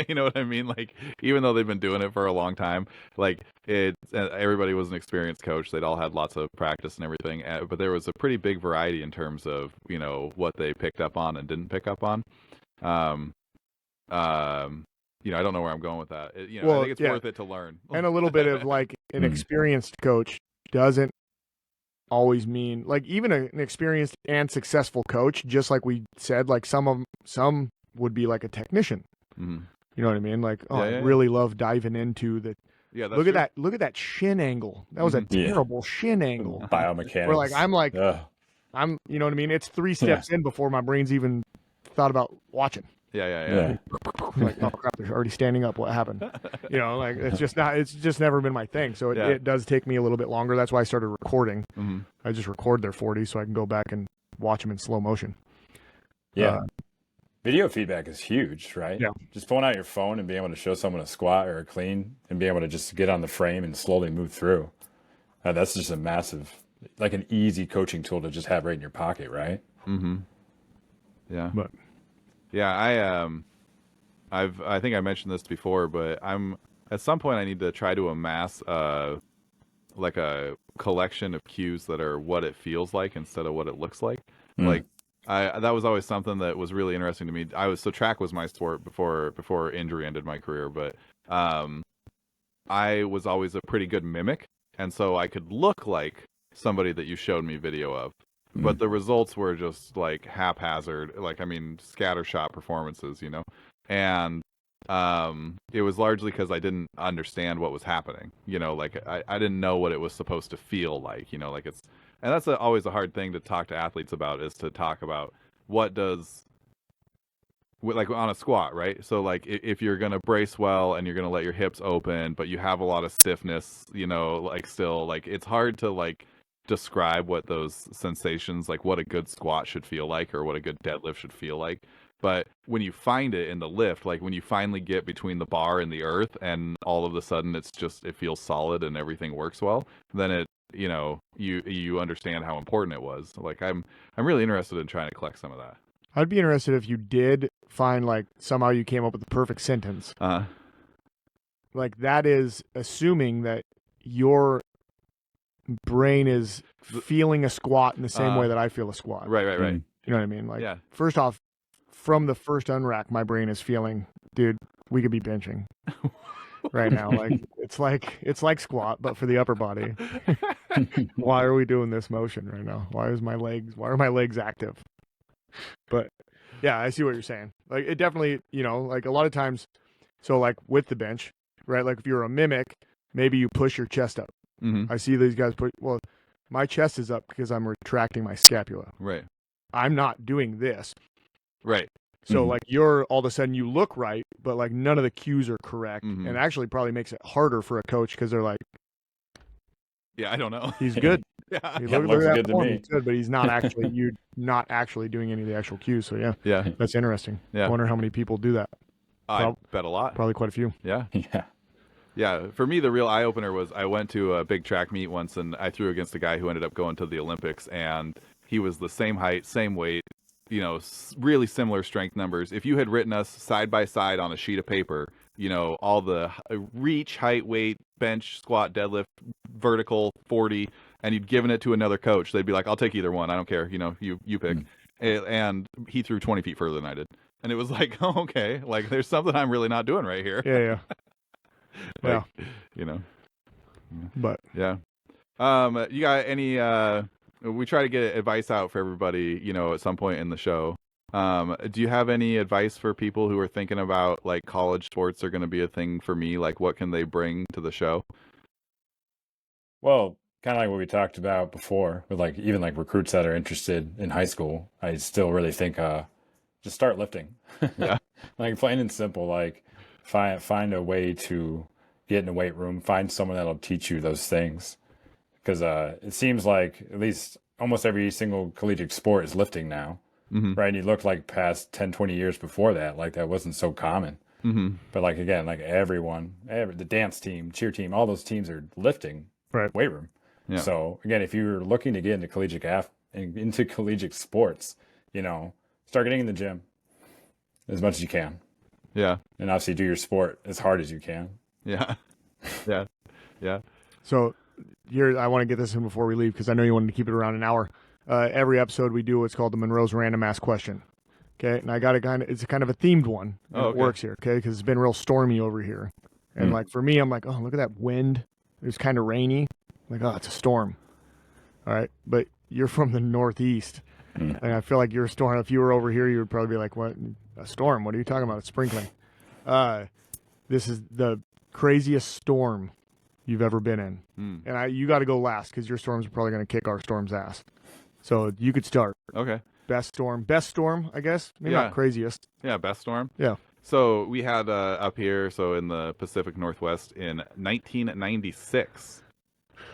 You know what I mean? Like, even though they've been doing it for a long time, like everybody was an experienced coach. They'd all had lots of practice and everything, but there was a pretty big variety in terms of, you know, what they picked up on and didn't pick up on. You know, I don't know where I'm going with that. I think it's worth it to learn. And a little bit of like an experienced coach doesn't always mean, like, even an experienced and successful coach, just like we said, like some would be like a technician. You know what I mean? Like, I really love diving into Yeah, that's Look true. at that shin angle. That was a terrible shin angle. Biomechanics. Where like I'm you know what I mean? It's 3 steps Yeah. in before my brain's even thought about watching. Yeah. I'm like, oh crap, they're already standing up. What happened? You know, like it's just never been my thing. So it does take me a little bit longer. That's why I started recording. Mm-hmm. I just record their 40 so I can go back and watch them in slow motion. Yeah. Video feedback is huge, right? Yeah. Just pulling out your phone and being able to show someone a squat or a clean and being able to just get on the frame and slowly move through. That's just a massive, like an easy coaching tool to just have right in your pocket, right? Mm-hmm. Yeah. But yeah, I think I mentioned this before, but at some point I need to try to amass like a collection of cues that are what it feels like instead of what it looks like. Like that was always something that was really interesting to me. Track was my sport before injury ended my career, but I was always a pretty good mimic, and so I could look like somebody that you showed me video of. But the results were just like haphazard, like, I mean, scattershot performances, you know? And it was largely because I didn't understand what was happening, you know, like I didn't know what it was supposed to feel like, you know, like and that's always a hard thing to talk to athletes about, is to talk about like on a squat, right? So like if you're going to brace well and you're going to let your hips open, but you have a lot of stiffness, you know, like still, like it's hard to like describe what those sensations, like what a good squat should feel like or what a good deadlift should feel like. But when you find it in the lift, like when you finally get between the bar and the earth and all of a sudden it feels solid and everything works well, then it, you know, you understand how important it was. Like I'm really interested in trying to collect some of that. I'd be interested if you did find like somehow you came up with the perfect sentence. Like that is assuming that your brain is feeling a squat in the same way that I feel a squat. Right. You know what I mean? Like, yeah. First off, from the first unrack, my brain is feeling, dude, we could be benching right now. Like it's like squat, but for the upper body. Why are we doing this motion right now? Why are my legs active? But yeah, I see what you're saying. Like it definitely, you know, like a lot of times, so like with the bench, right? Like if you're a mimic, maybe you push your chest up. Mm-hmm. I see these guys my chest is up because I'm retracting my scapula. Right. I'm not doing this. Right. So like you're all of a sudden you look right, but like none of the cues are correct, and actually probably makes it harder for a coach because they're like, yeah, I don't know. He's good. Yeah, he looks good to me. He's good, but he's not actually you're not actually doing any of the actual cues. So yeah, that's interesting. Yeah. I wonder how many people do that. I bet a lot. Probably quite a few. Yeah. Yeah, for me, the real eye-opener was I went to a big track meet once, and I threw against a guy who ended up going to the Olympics, and he was the same height, same weight, you know, really similar strength numbers. If you had written us side by side on a sheet of paper, you know, all the reach, height, weight, bench, squat, deadlift, vertical, 40, and you'd given it to another coach, they'd be like, I'll take either one. I don't care. You know, you pick. And he threw 20 feet further than I did. And it was like, oh, okay, like there's something I'm really not doing right here. Yeah. Like, you know, but yeah. You got any, we try to get advice out for everybody, you know, at some point in the show. Do you have any advice for people who are thinking about like college sports are going to be a thing for me? Like what can they bring to the show? Well, kind of like what we talked about before with like, even like recruits that are interested in high school, I still really think, just start lifting. Yeah. Like plain and simple, like find a way to get in a weight room, find someone that'll teach you those things. Because it seems like at least almost every single collegiate sport is lifting now, right? And you look like past 10, 20 years before that, like that wasn't so common. But like, again, like the dance team, cheer team, all those teams are lifting weight room. Yeah. So again, if you're looking to get into collegiate sports, you know, start getting in the gym as much as you can. Yeah. And obviously do your sport as hard as you can. Yeah. Yeah. So I want to get this in before we leave because I know you wanted to keep it around an hour. Every episode we do what's called the Monroe's Random Ask Question. Okay, and I got it's kind of a themed one. And it works here, okay, because it's been real stormy over here. And like for me, I'm like, oh, look at that wind. It was kind of rainy. I'm like, oh, it's a storm. All right, but you're from the Northeast. And I feel like you're a storm. If you were over here, you would probably be like, what? A storm? What are you talking about? It's sprinkling. This is the craziest storm you've ever been in. And you got to go last because your storms are probably going to kick our storm's ass. So you could start. Okay. Best storm, I guess. Maybe not craziest. Yeah, best storm. Yeah. So we had up here, so in the Pacific Northwest in 1996.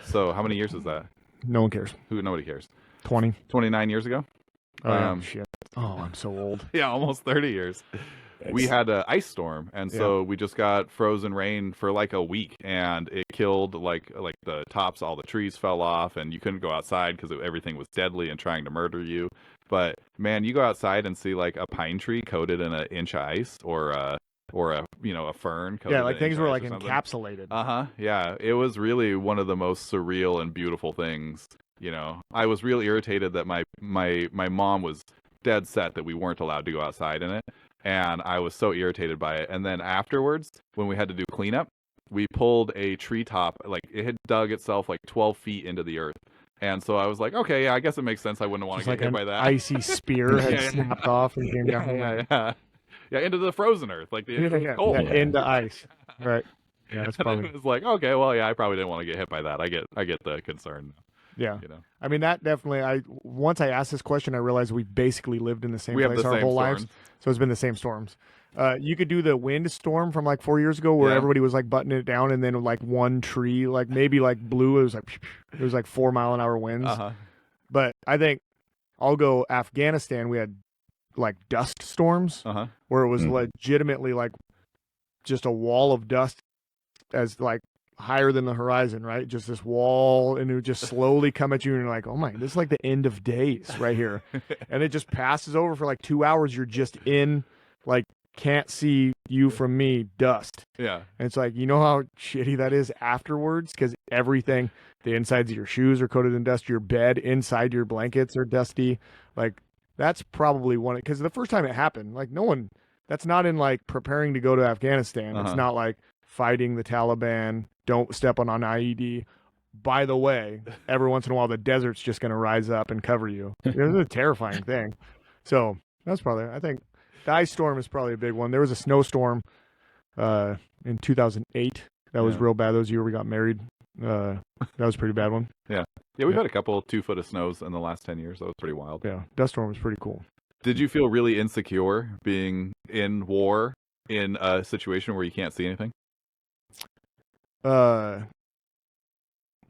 So how many years is that? No one cares. Nobody cares. 20. 29 years ago? Oh, shit. Oh, I'm so old. Yeah, almost 30 years. We had an ice storm, and so we just got frozen rain for like a week, and it killed like the tops, all the trees fell off, and you couldn't go outside because everything was deadly and trying to murder you. But man, you go outside and see like a pine tree coated in an inch of ice, or a fern coated like in things inch were of like ice or something. encapsulated. Yeah, it was really one of the most surreal and beautiful things. I was real irritated that my mom was dead set that we weren't allowed to go outside in it. And I was so irritated by it. And then afterwards, when we had to do cleanup, we pulled a treetop, like it had dug itself like 12 feet into the earth. And so I was like, okay, yeah, I guess it makes sense. I wouldn't want to get hit by that. Icy spear had snapped off and came down. Yeah, into the frozen earth, like the cold. Into ice. Right. Yeah, that's probably. It was like, okay, well, yeah, I probably didn't want to get hit by that. I get the concern. Yeah. I mean, that definitely, once I asked this question, I realized we basically lived in the same place our whole lives. So it's been the same storms. You could do the wind storm from like 4 years ago where everybody was like buttoning it down, and then like one tree, like maybe like blew. It was like 4 mile an hour winds. But I think I'll go Afghanistan. We had like dust storms where it was legitimately like just a wall of dust as like higher than the horizon, right? Just this wall, and it would just slowly come at you, and you're like, oh my, this is like the end of days right here. And it just passes over for like 2 hours. You're just in, like, can't see you from me, dust. Yeah. And it's like, you know how shitty that is afterwards? Because everything, the insides of your shoes are coated in dust, your bed, inside your blankets are dusty. Like, that's probably one, because the first time it happened, like, no one, that's not in like preparing to go to Afghanistan. It's not like fighting the Taliban, don't step on an IED. By the way, every once in a while, the desert's just going to rise up and cover you. It's a terrifying thing. So that's probably, I think, the ice storm is probably a big one. There was a snowstorm in 2008. That was real bad. That was the year we got married. That was a pretty bad one. Yeah, we've had a couple 2 foot of snows in the last 10 years. That was pretty wild. Yeah, dust storm was pretty cool. Did you feel really insecure being in war in a situation where you can't see anything? Or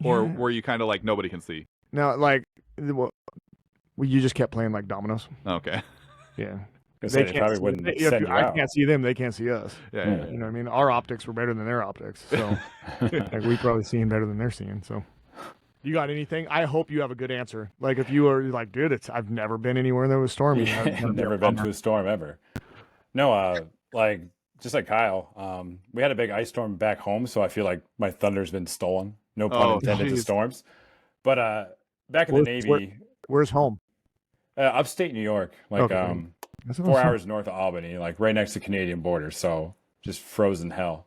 were you kind of like, nobody can see? No, like, well, you just kept playing like dominoes. Okay. Yeah. They probably wouldn't send you out. I can't see them, they can't see us. Yeah. You know what I mean? Our optics were better than their optics. So like, we probably seeing better than they're seeing. So you got anything? I hope you have a good answer. Like, if you are like, dude, I've never been anywhere there was stormy. I've never been to a storm ever. No, like, just like Kyle, we had a big ice storm back home, so I feel like my thunder's been stolen. No pun intended to storms. But back in the Navy, where's home? Upstate New York, like 4 hours north of Albany, like right next to Canadian border. So just frozen hell.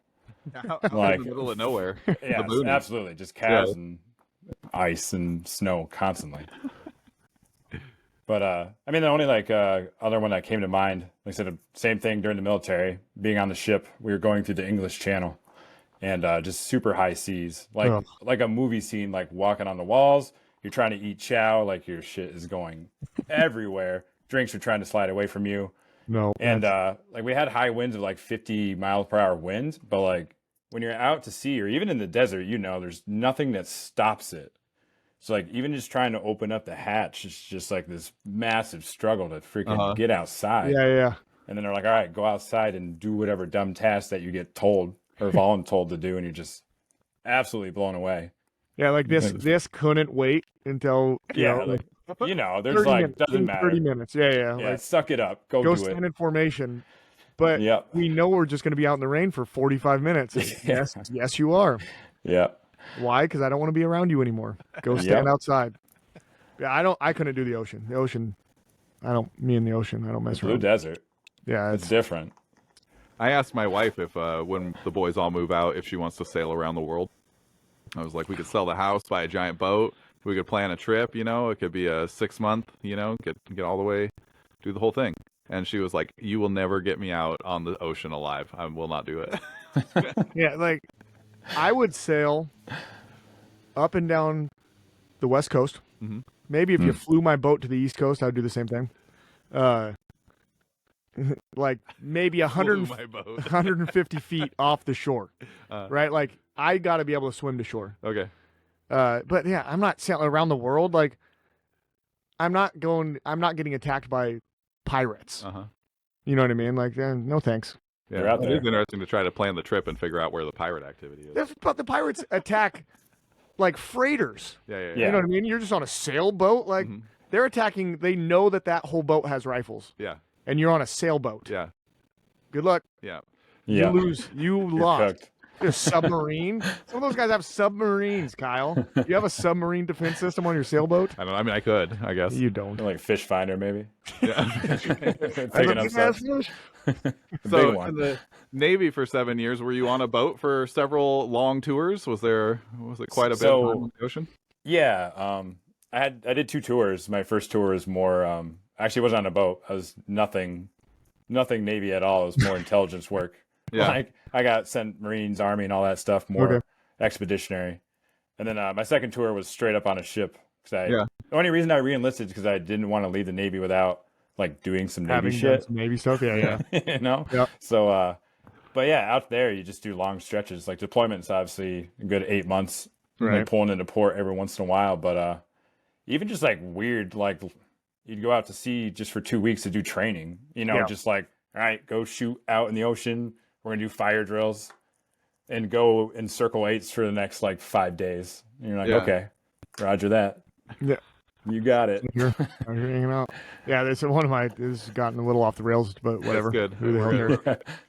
Like in the middle of nowhere. Yeah, absolutely, just cows and ice and snow constantly. But I mean, the only like other one that came to mind, like I said, same thing during the military. Being on the ship, we were going through the English Channel, and just super high seas, like a movie scene, like walking on the walls. You're trying to eat chow, like your shit is going everywhere. Drinks are trying to slide away from you. No, and like we had high winds of like 50 miles per hour winds, but like when you're out to sea or even in the desert, there's nothing that stops it. So like even just trying to open up the hatch is just like this massive struggle to freaking get outside. Yeah. And then they're like, all right, go outside and do whatever dumb task that you get told or voluntold to do, and you're just absolutely blown away. Yeah, like this couldn't wait until there's like doesn't matter. 30 minutes. Yeah. Yeah, like, suck it up. Go do stand in formation. But we know we're just going to be out in the rain for 45 minutes. Yes, you are. Yeah. Why? Because I don't want to be around you anymore. Go stand outside. Yeah, I couldn't do the ocean. The ocean, me and the ocean, I don't mess around. Blue desert. Yeah. It's different. I asked my wife if when the boys all move out, if she wants to sail around the world. I was like, we could sell the house, buy a giant boat. We could plan a trip, it could be a 6 month, get all the way, do the whole thing. And she was like, you will never get me out on the ocean alive. I will not do it. Yeah, like, I would sail up and down the West Coast. Mm-hmm. Maybe if you flew my boat to the East Coast, I would do the same thing. Like maybe 150 feet off the shore, right? Like I got to be able to swim to shore. Okay. But yeah, I'm not sailing around the world. Like I'm not getting attacked by pirates. Uh-huh. You know what I mean? Like, no thanks. Yeah, They're out there. It's interesting to try to plan the trip and figure out where the pirate activity is. But the pirates attack like freighters. Yeah. You know what I mean? You're just on a sailboat. Like they're attacking. They know that whole boat has rifles. Yeah. And you're on a sailboat. Yeah. Good luck. Yeah. You lose. You lost. Cooked. A submarine. Some of those guys have submarines, Kyle. You have a submarine defense system on your sailboat? I don't know. I mean, I could, I guess. You don't. Like fish finder, maybe. Yeah. Picking up stuff. So Big one. in the Navy for 7 years, were you on a boat for several long tours? Was it quite a bit on the ocean? Yeah. I did 2 tours. My first tour was more actually wasn't on a boat. I was nothing Navy at all. It was more intelligence work. Yeah. Like I got sent Marines, Army, and all that stuff, more expeditionary. And then my second tour was straight up on a ship. The only reason I re-enlisted is because I didn't want to leave the Navy without like doing some Navy shit. Some Navy stuff, yeah. You know? Yeah. So, but yeah, out there you just do long stretches. Like deployment's obviously a good 8 months. And then pulling into port every once in a while. But even just like weird, like you'd go out to sea just for 2 weeks to do training. You know, just like, all right, go shoot out in the ocean. We're going to do fire drills and go in circle 8s for the next like 5 days. And you're like, okay, roger that. Yeah. You got it. You're hanging out. Yeah, this has gotten a little off the rails, but whatever. That's good. Who the hell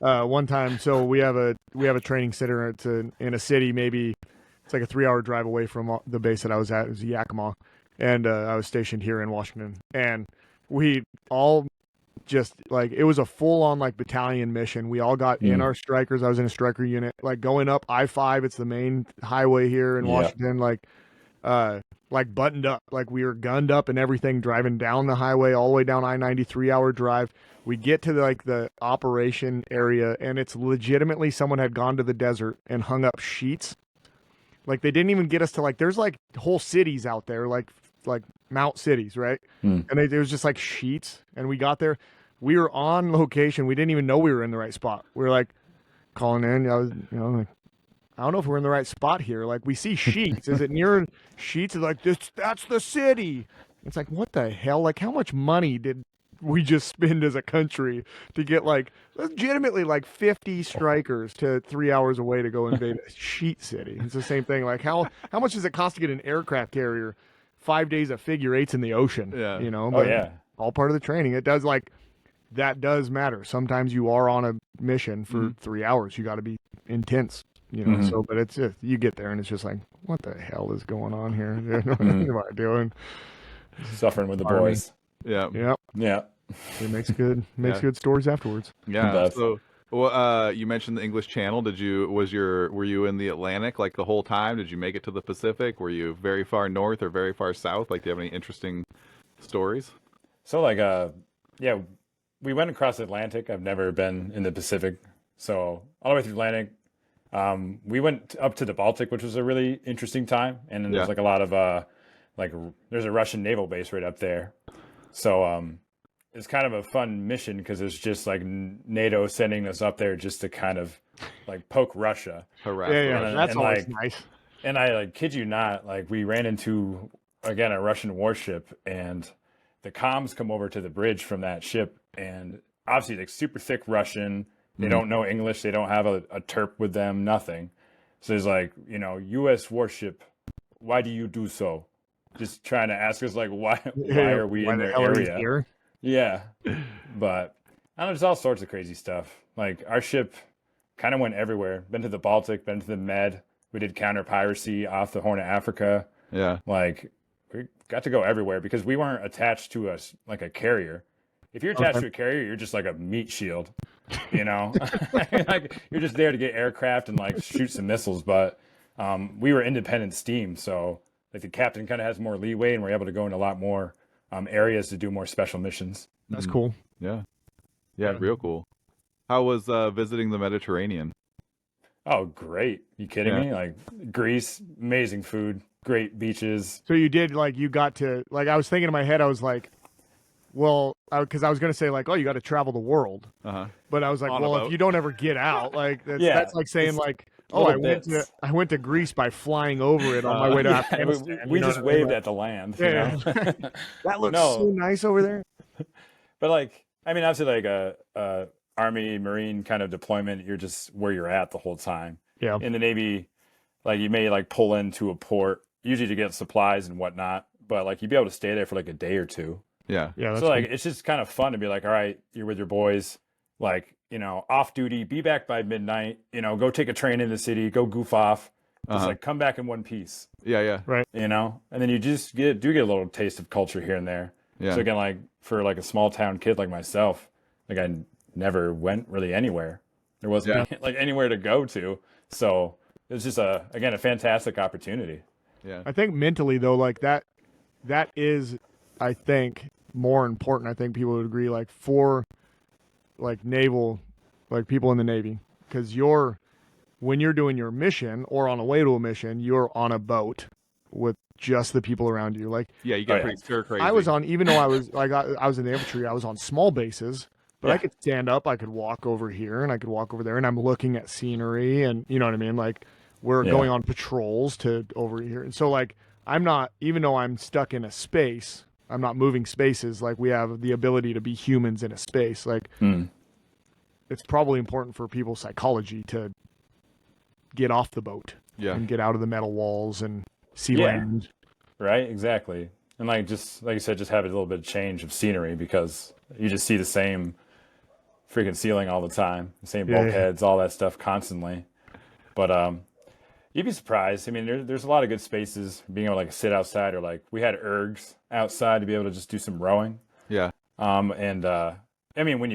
cares? One time, so we have a training center in a city, maybe it's like a 3-hour drive away from the base that I was at. It was Yakima, and I was stationed here in Washington, and we all just like it was a full-on like battalion mission. We all got in our strikers. I was in a striker unit, like going up I-5. It's the main highway here in Washington, like buttoned up, like we were gunned up and everything, driving down the highway all the way down I-90, 3-hour drive. We get to the operation area, and it's legitimately someone had gone to the desert and hung up sheets. Like they didn't even get us to like there's like whole cities out there, like mount cities, right? And it was just like sheets, and we got there. We were on location. We didn't even know we were in the right spot. We were like calling in. I was, like, I don't know if we're in the right spot here. Like we see sheets. Is it near sheets? It's like that's the city. It's like, what the hell? Like how much money did we just spend as a country to get like legitimately like 50 strikers to 3 hours away to go invade a sheet city? It's the same thing. Like how much does it cost to get an aircraft carrier 5 days of figure 8s in the ocean? Yeah. But all part of the training. It does that does matter. Sometimes you are on a mission for 3 hours. You got to be intense, So, but it's just, you get there and it's just like, what the hell is going on here? What am I doing? Suffering with the boys. Yeah. Yeah. It makes good good stories afterwards. Yeah. So, well, you mentioned the English Channel. Were you in the Atlantic like the whole time? Did you make it to the Pacific? Were you very far north or very far south? Like, do you have any interesting stories? So like, we went across the Atlantic. I've never been in the Pacific. So all the way through the Atlantic. We went up to the Baltic, which was a really interesting time. And then there's like a lot of, there's a Russian naval base right up there. So, it's kind of a fun mission because it's just like NATO sending us up there just to kind of like poke Russia. Harass Yeah, that's always nice. And I kid you not, like we ran into, again, a Russian warship, and the comms come over to the bridge from that ship, and obviously like super thick Russian. They don't know English. They don't have a terp with them, nothing. So it's like, U.S. warship, why do you do so? Just trying to ask us like, why are we in their area? Here? Yeah. But I don't know, there's all sorts of crazy stuff. Like our ship kind of went everywhere. Been to the Baltic, been to the Med. We did counter piracy off the Horn of Africa. Yeah. Like we got to go everywhere because we weren't attached to a carrier. If you're attached to a carrier, you're just like a meat shield, like you're just there to get aircraft and like shoot some missiles. But we were independent steam, so like the captain kind of has more leeway, and we're able to go into a lot more areas to do more special missions. That's cool. Yeah, real cool. How was visiting the Mediterranean? Oh, great. You kidding Yeah. me? Like Greece, amazing food, great beaches. So you did like you got to like I was thinking in my head I was like, well, because I was gonna say like, oh, you got to travel the world, Uh-huh. but I was like, On a well, if boat. you don't ever get out, like Yeah, that's like saying it's like, oh, little bits. I went to Greece by flying over it on my way to Yeah, Afghanistan. we you know just what I mean? waved Like, at the land, yeah, that looks so No, nice over there. but like, I mean, obviously, like a Army Marine kind of deployment, you're just where you're at the whole time. Yeah, In the Navy, like you may like pull into a port, usually to get supplies and whatnot, but like you'd be able to stay there for like a day or two. Yeah. yeah, that's So like cool. it's just kind of fun to be like, all right, you're with your boys, like, off duty, be back by midnight, go take a train in the city, go goof off, just Uh-huh. like come back in one piece, Yeah, yeah. and then you just get a little taste of culture here and there. Yeah. So again, like for like a small town kid like myself, like I never went really anywhere. There wasn't like anywhere to go to. So it was just a fantastic opportunity. Yeah. I think mentally though, like that is, I think, more important. I think people would agree, like for like naval, like people in the Navy, because when you're doing your mission or on a way to a mission, you're on a boat with just the people around you. Like Yeah, you get Oh, yeah. pretty stir crazy. I was on, even though I was like I was in the infantry, I was on small bases, but I Yeah. could stand up, I could walk over here, and I could walk over there, and I'm looking at scenery, and you know what I mean. Like we're Yeah. going on patrols to over here, and so like I'm not, even though I'm stuck in a space, I'm not moving spaces. Like we have the ability to be humans in a space. Like it's probably important for people's psychology to get off the boat Yeah. and get out of the metal walls and see Yeah. land. Right, exactly. And like just like you said, just have a little bit of change of scenery because you just see the same freaking ceiling all the time, the same Yeah. bulkheads, all that stuff constantly. But you'd be surprised. I mean, there's a lot of good spaces being able to like sit outside or like we had ergs outside to be able to just do some rowing. Yeah. And I mean, when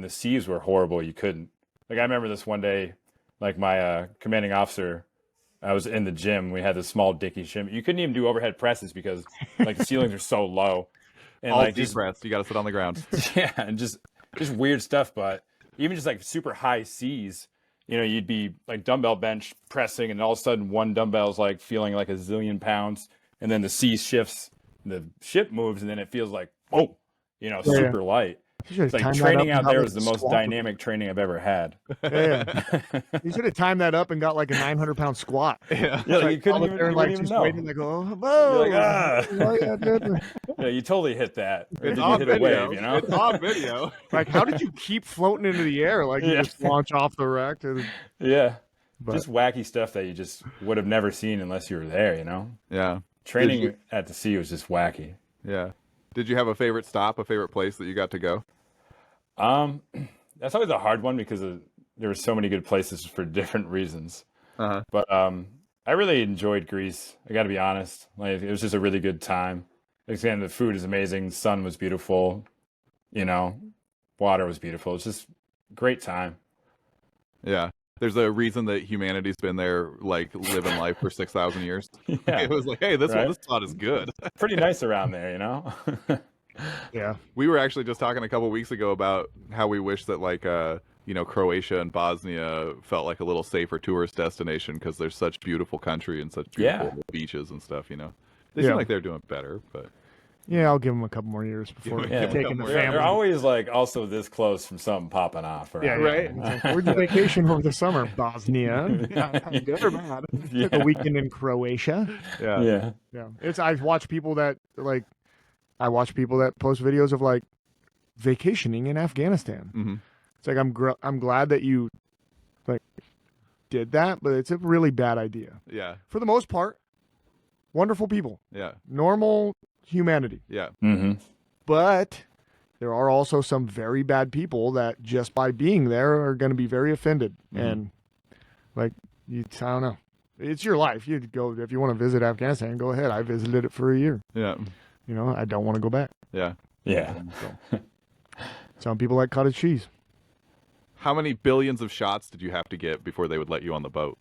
the seas were horrible, you couldn't. Like I remember this one day, like my commanding officer, I was in the gym. We had this small dicky shim. You couldn't even do overhead presses because like the ceilings are so low, and All like deep just breaths. You got to sit on the ground. yeah, and just weird stuff. But even just like super high seas, you'd be like dumbbell bench pressing, and all of a sudden one dumbbell's like feeling like a zillion pounds, and then the sea shifts, the ship moves, and then it feels like super light. You should It's have like timed that training up and out got, there like, was the a most squat. dynamic training I've ever had. Yeah. You should have timed that up and got like a 900-pound squat. Yeah. Yeah, Like, you couldn't all up even, there, you like wouldn't even just know. waiting, like, oh, whoa. You're like, ah. Oh, yeah, dude. Yeah, you totally hit that. Or It's did you on hit video. a wave, It's on video. Like, how did you keep floating into the air? Like, you Yeah. just launch off the wreck. Yeah. But Just wacky stuff that you just would have never seen unless you were there, Yeah. Training at the sea was just wacky. Yeah. Did you have a favorite stop, a favorite place that you got to go? That's always a hard one because there were so many good places for different reasons. Uh-huh. But I really enjoyed Greece. I got to be honest. Like it was just a really good time. Again, the food is amazing. The sun was beautiful. Water was beautiful. It's just a great time. Yeah. There's a reason that humanity's been there, like living life for 6,000 years. Yeah, It was like, hey, this Right? this spot is good. pretty nice around there, yeah. We were actually just talking a couple weeks ago about how we wish that like Croatia and Bosnia felt like a little safer tourist destination because there's such beautiful country and such beautiful beaches and stuff. They Yeah. seem like they're doing better, but Yeah, I'll give them a couple more years before Yeah, taking the They're family. always like also this close from something popping off. Yeah, around right. there. It's like, where'd you vacation over the summer? Bosnia. Good or bad? Took a weekend in Croatia. yeah, Yeah. Yeah, I watch people that post videos of like vacationing in Afghanistan. hmm It's like I'm glad that you like did that, but it's a really bad idea. yeah, For the most part, wonderful people, yeah, normal humanity, yeah, Mm-hmm. but there are also some very bad people that just by being there are going to be very offended and like I don't know. It's your life. You go if you want to visit Afghanistan, go ahead. I visited it for a year. yeah, I don't want to go back. yeah. Yeah. So, some people like cottage cheese. How many billions of shots did you have to get before they would let you on the boat?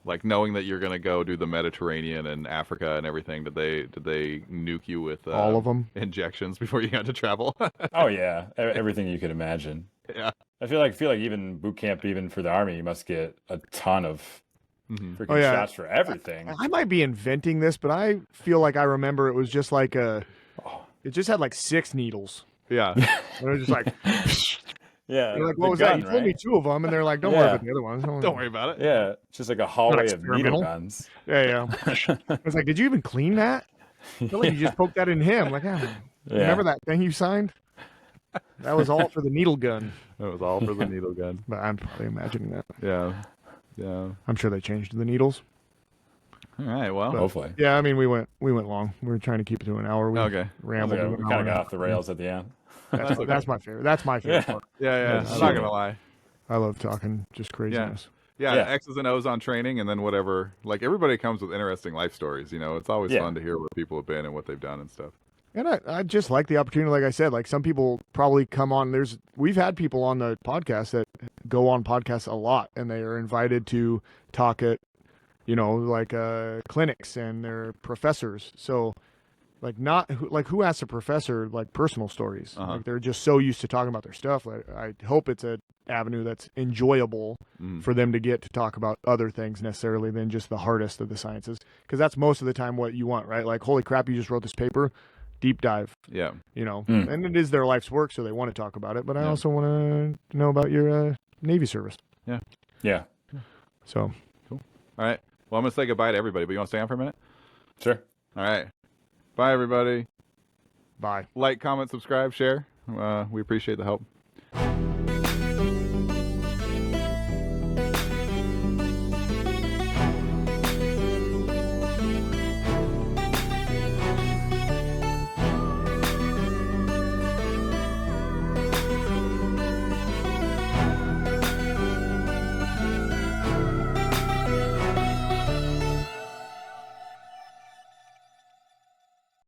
Like knowing that you're gonna go do the Mediterranean and Africa and everything, did they nuke you with All of them. injections before you had to travel? Oh yeah. Everything you could imagine. Yeah. I feel like even boot camp, even for the Army, you must get a ton of freaking yeah. shots for everything. I might be inventing this, but I feel like I remember it was just like it just had like 6 needles. Yeah. And it was just like, Yeah. you're like, the what was gun, that? You told me right? 2 of them, and they're like, don't worry about the other ones. Don't worry about it. Yeah, it's just like a hallway of needle experimental. guns. Yeah. I was like, did you even clean that? I feel like you just poked that in him. Like, remember that thing you signed? That was all for the needle gun. It was all for the needle gun. But I'm probably imagining that. Yeah. Yeah. I'm sure they changed the needles. All right. Well. Hopefully. Yeah, I mean, we went long. We were trying to keep it to an hour. We Okay. rambled. We kind of got off the rails at the end. That's my favorite. That's my favorite part. Yeah. I'm not gonna lie. I love talking just craziness. Yeah, Yeah. X's and O's on training, and then whatever. Like everybody comes with interesting life stories. It's always fun to hear where people have been and what they've done and stuff. And I just like the opportunity. Like I said, like some people probably come on. We've had people on the podcast that go on podcasts a lot, and they are invited to talk at, clinics, and they're professors. So, who asks a professor like personal stories? Like they're just so used to talking about their stuff. Like I hope it's an avenue that's enjoyable for them to get to talk about other things necessarily than just the hardest of the sciences, because that's most of the time what you want, right? Like, holy crap, you just wrote this paper. Deep dive. Yeah. And it is their life's work, so they want to talk about it. But I also want to know about your Navy service. Yeah. Yeah. So cool. All right. Well, I'm gonna say goodbye to everybody, but you want to stay on for a minute? Sure. All right. Bye, everybody. Bye. Like, comment, subscribe, share. We appreciate the help.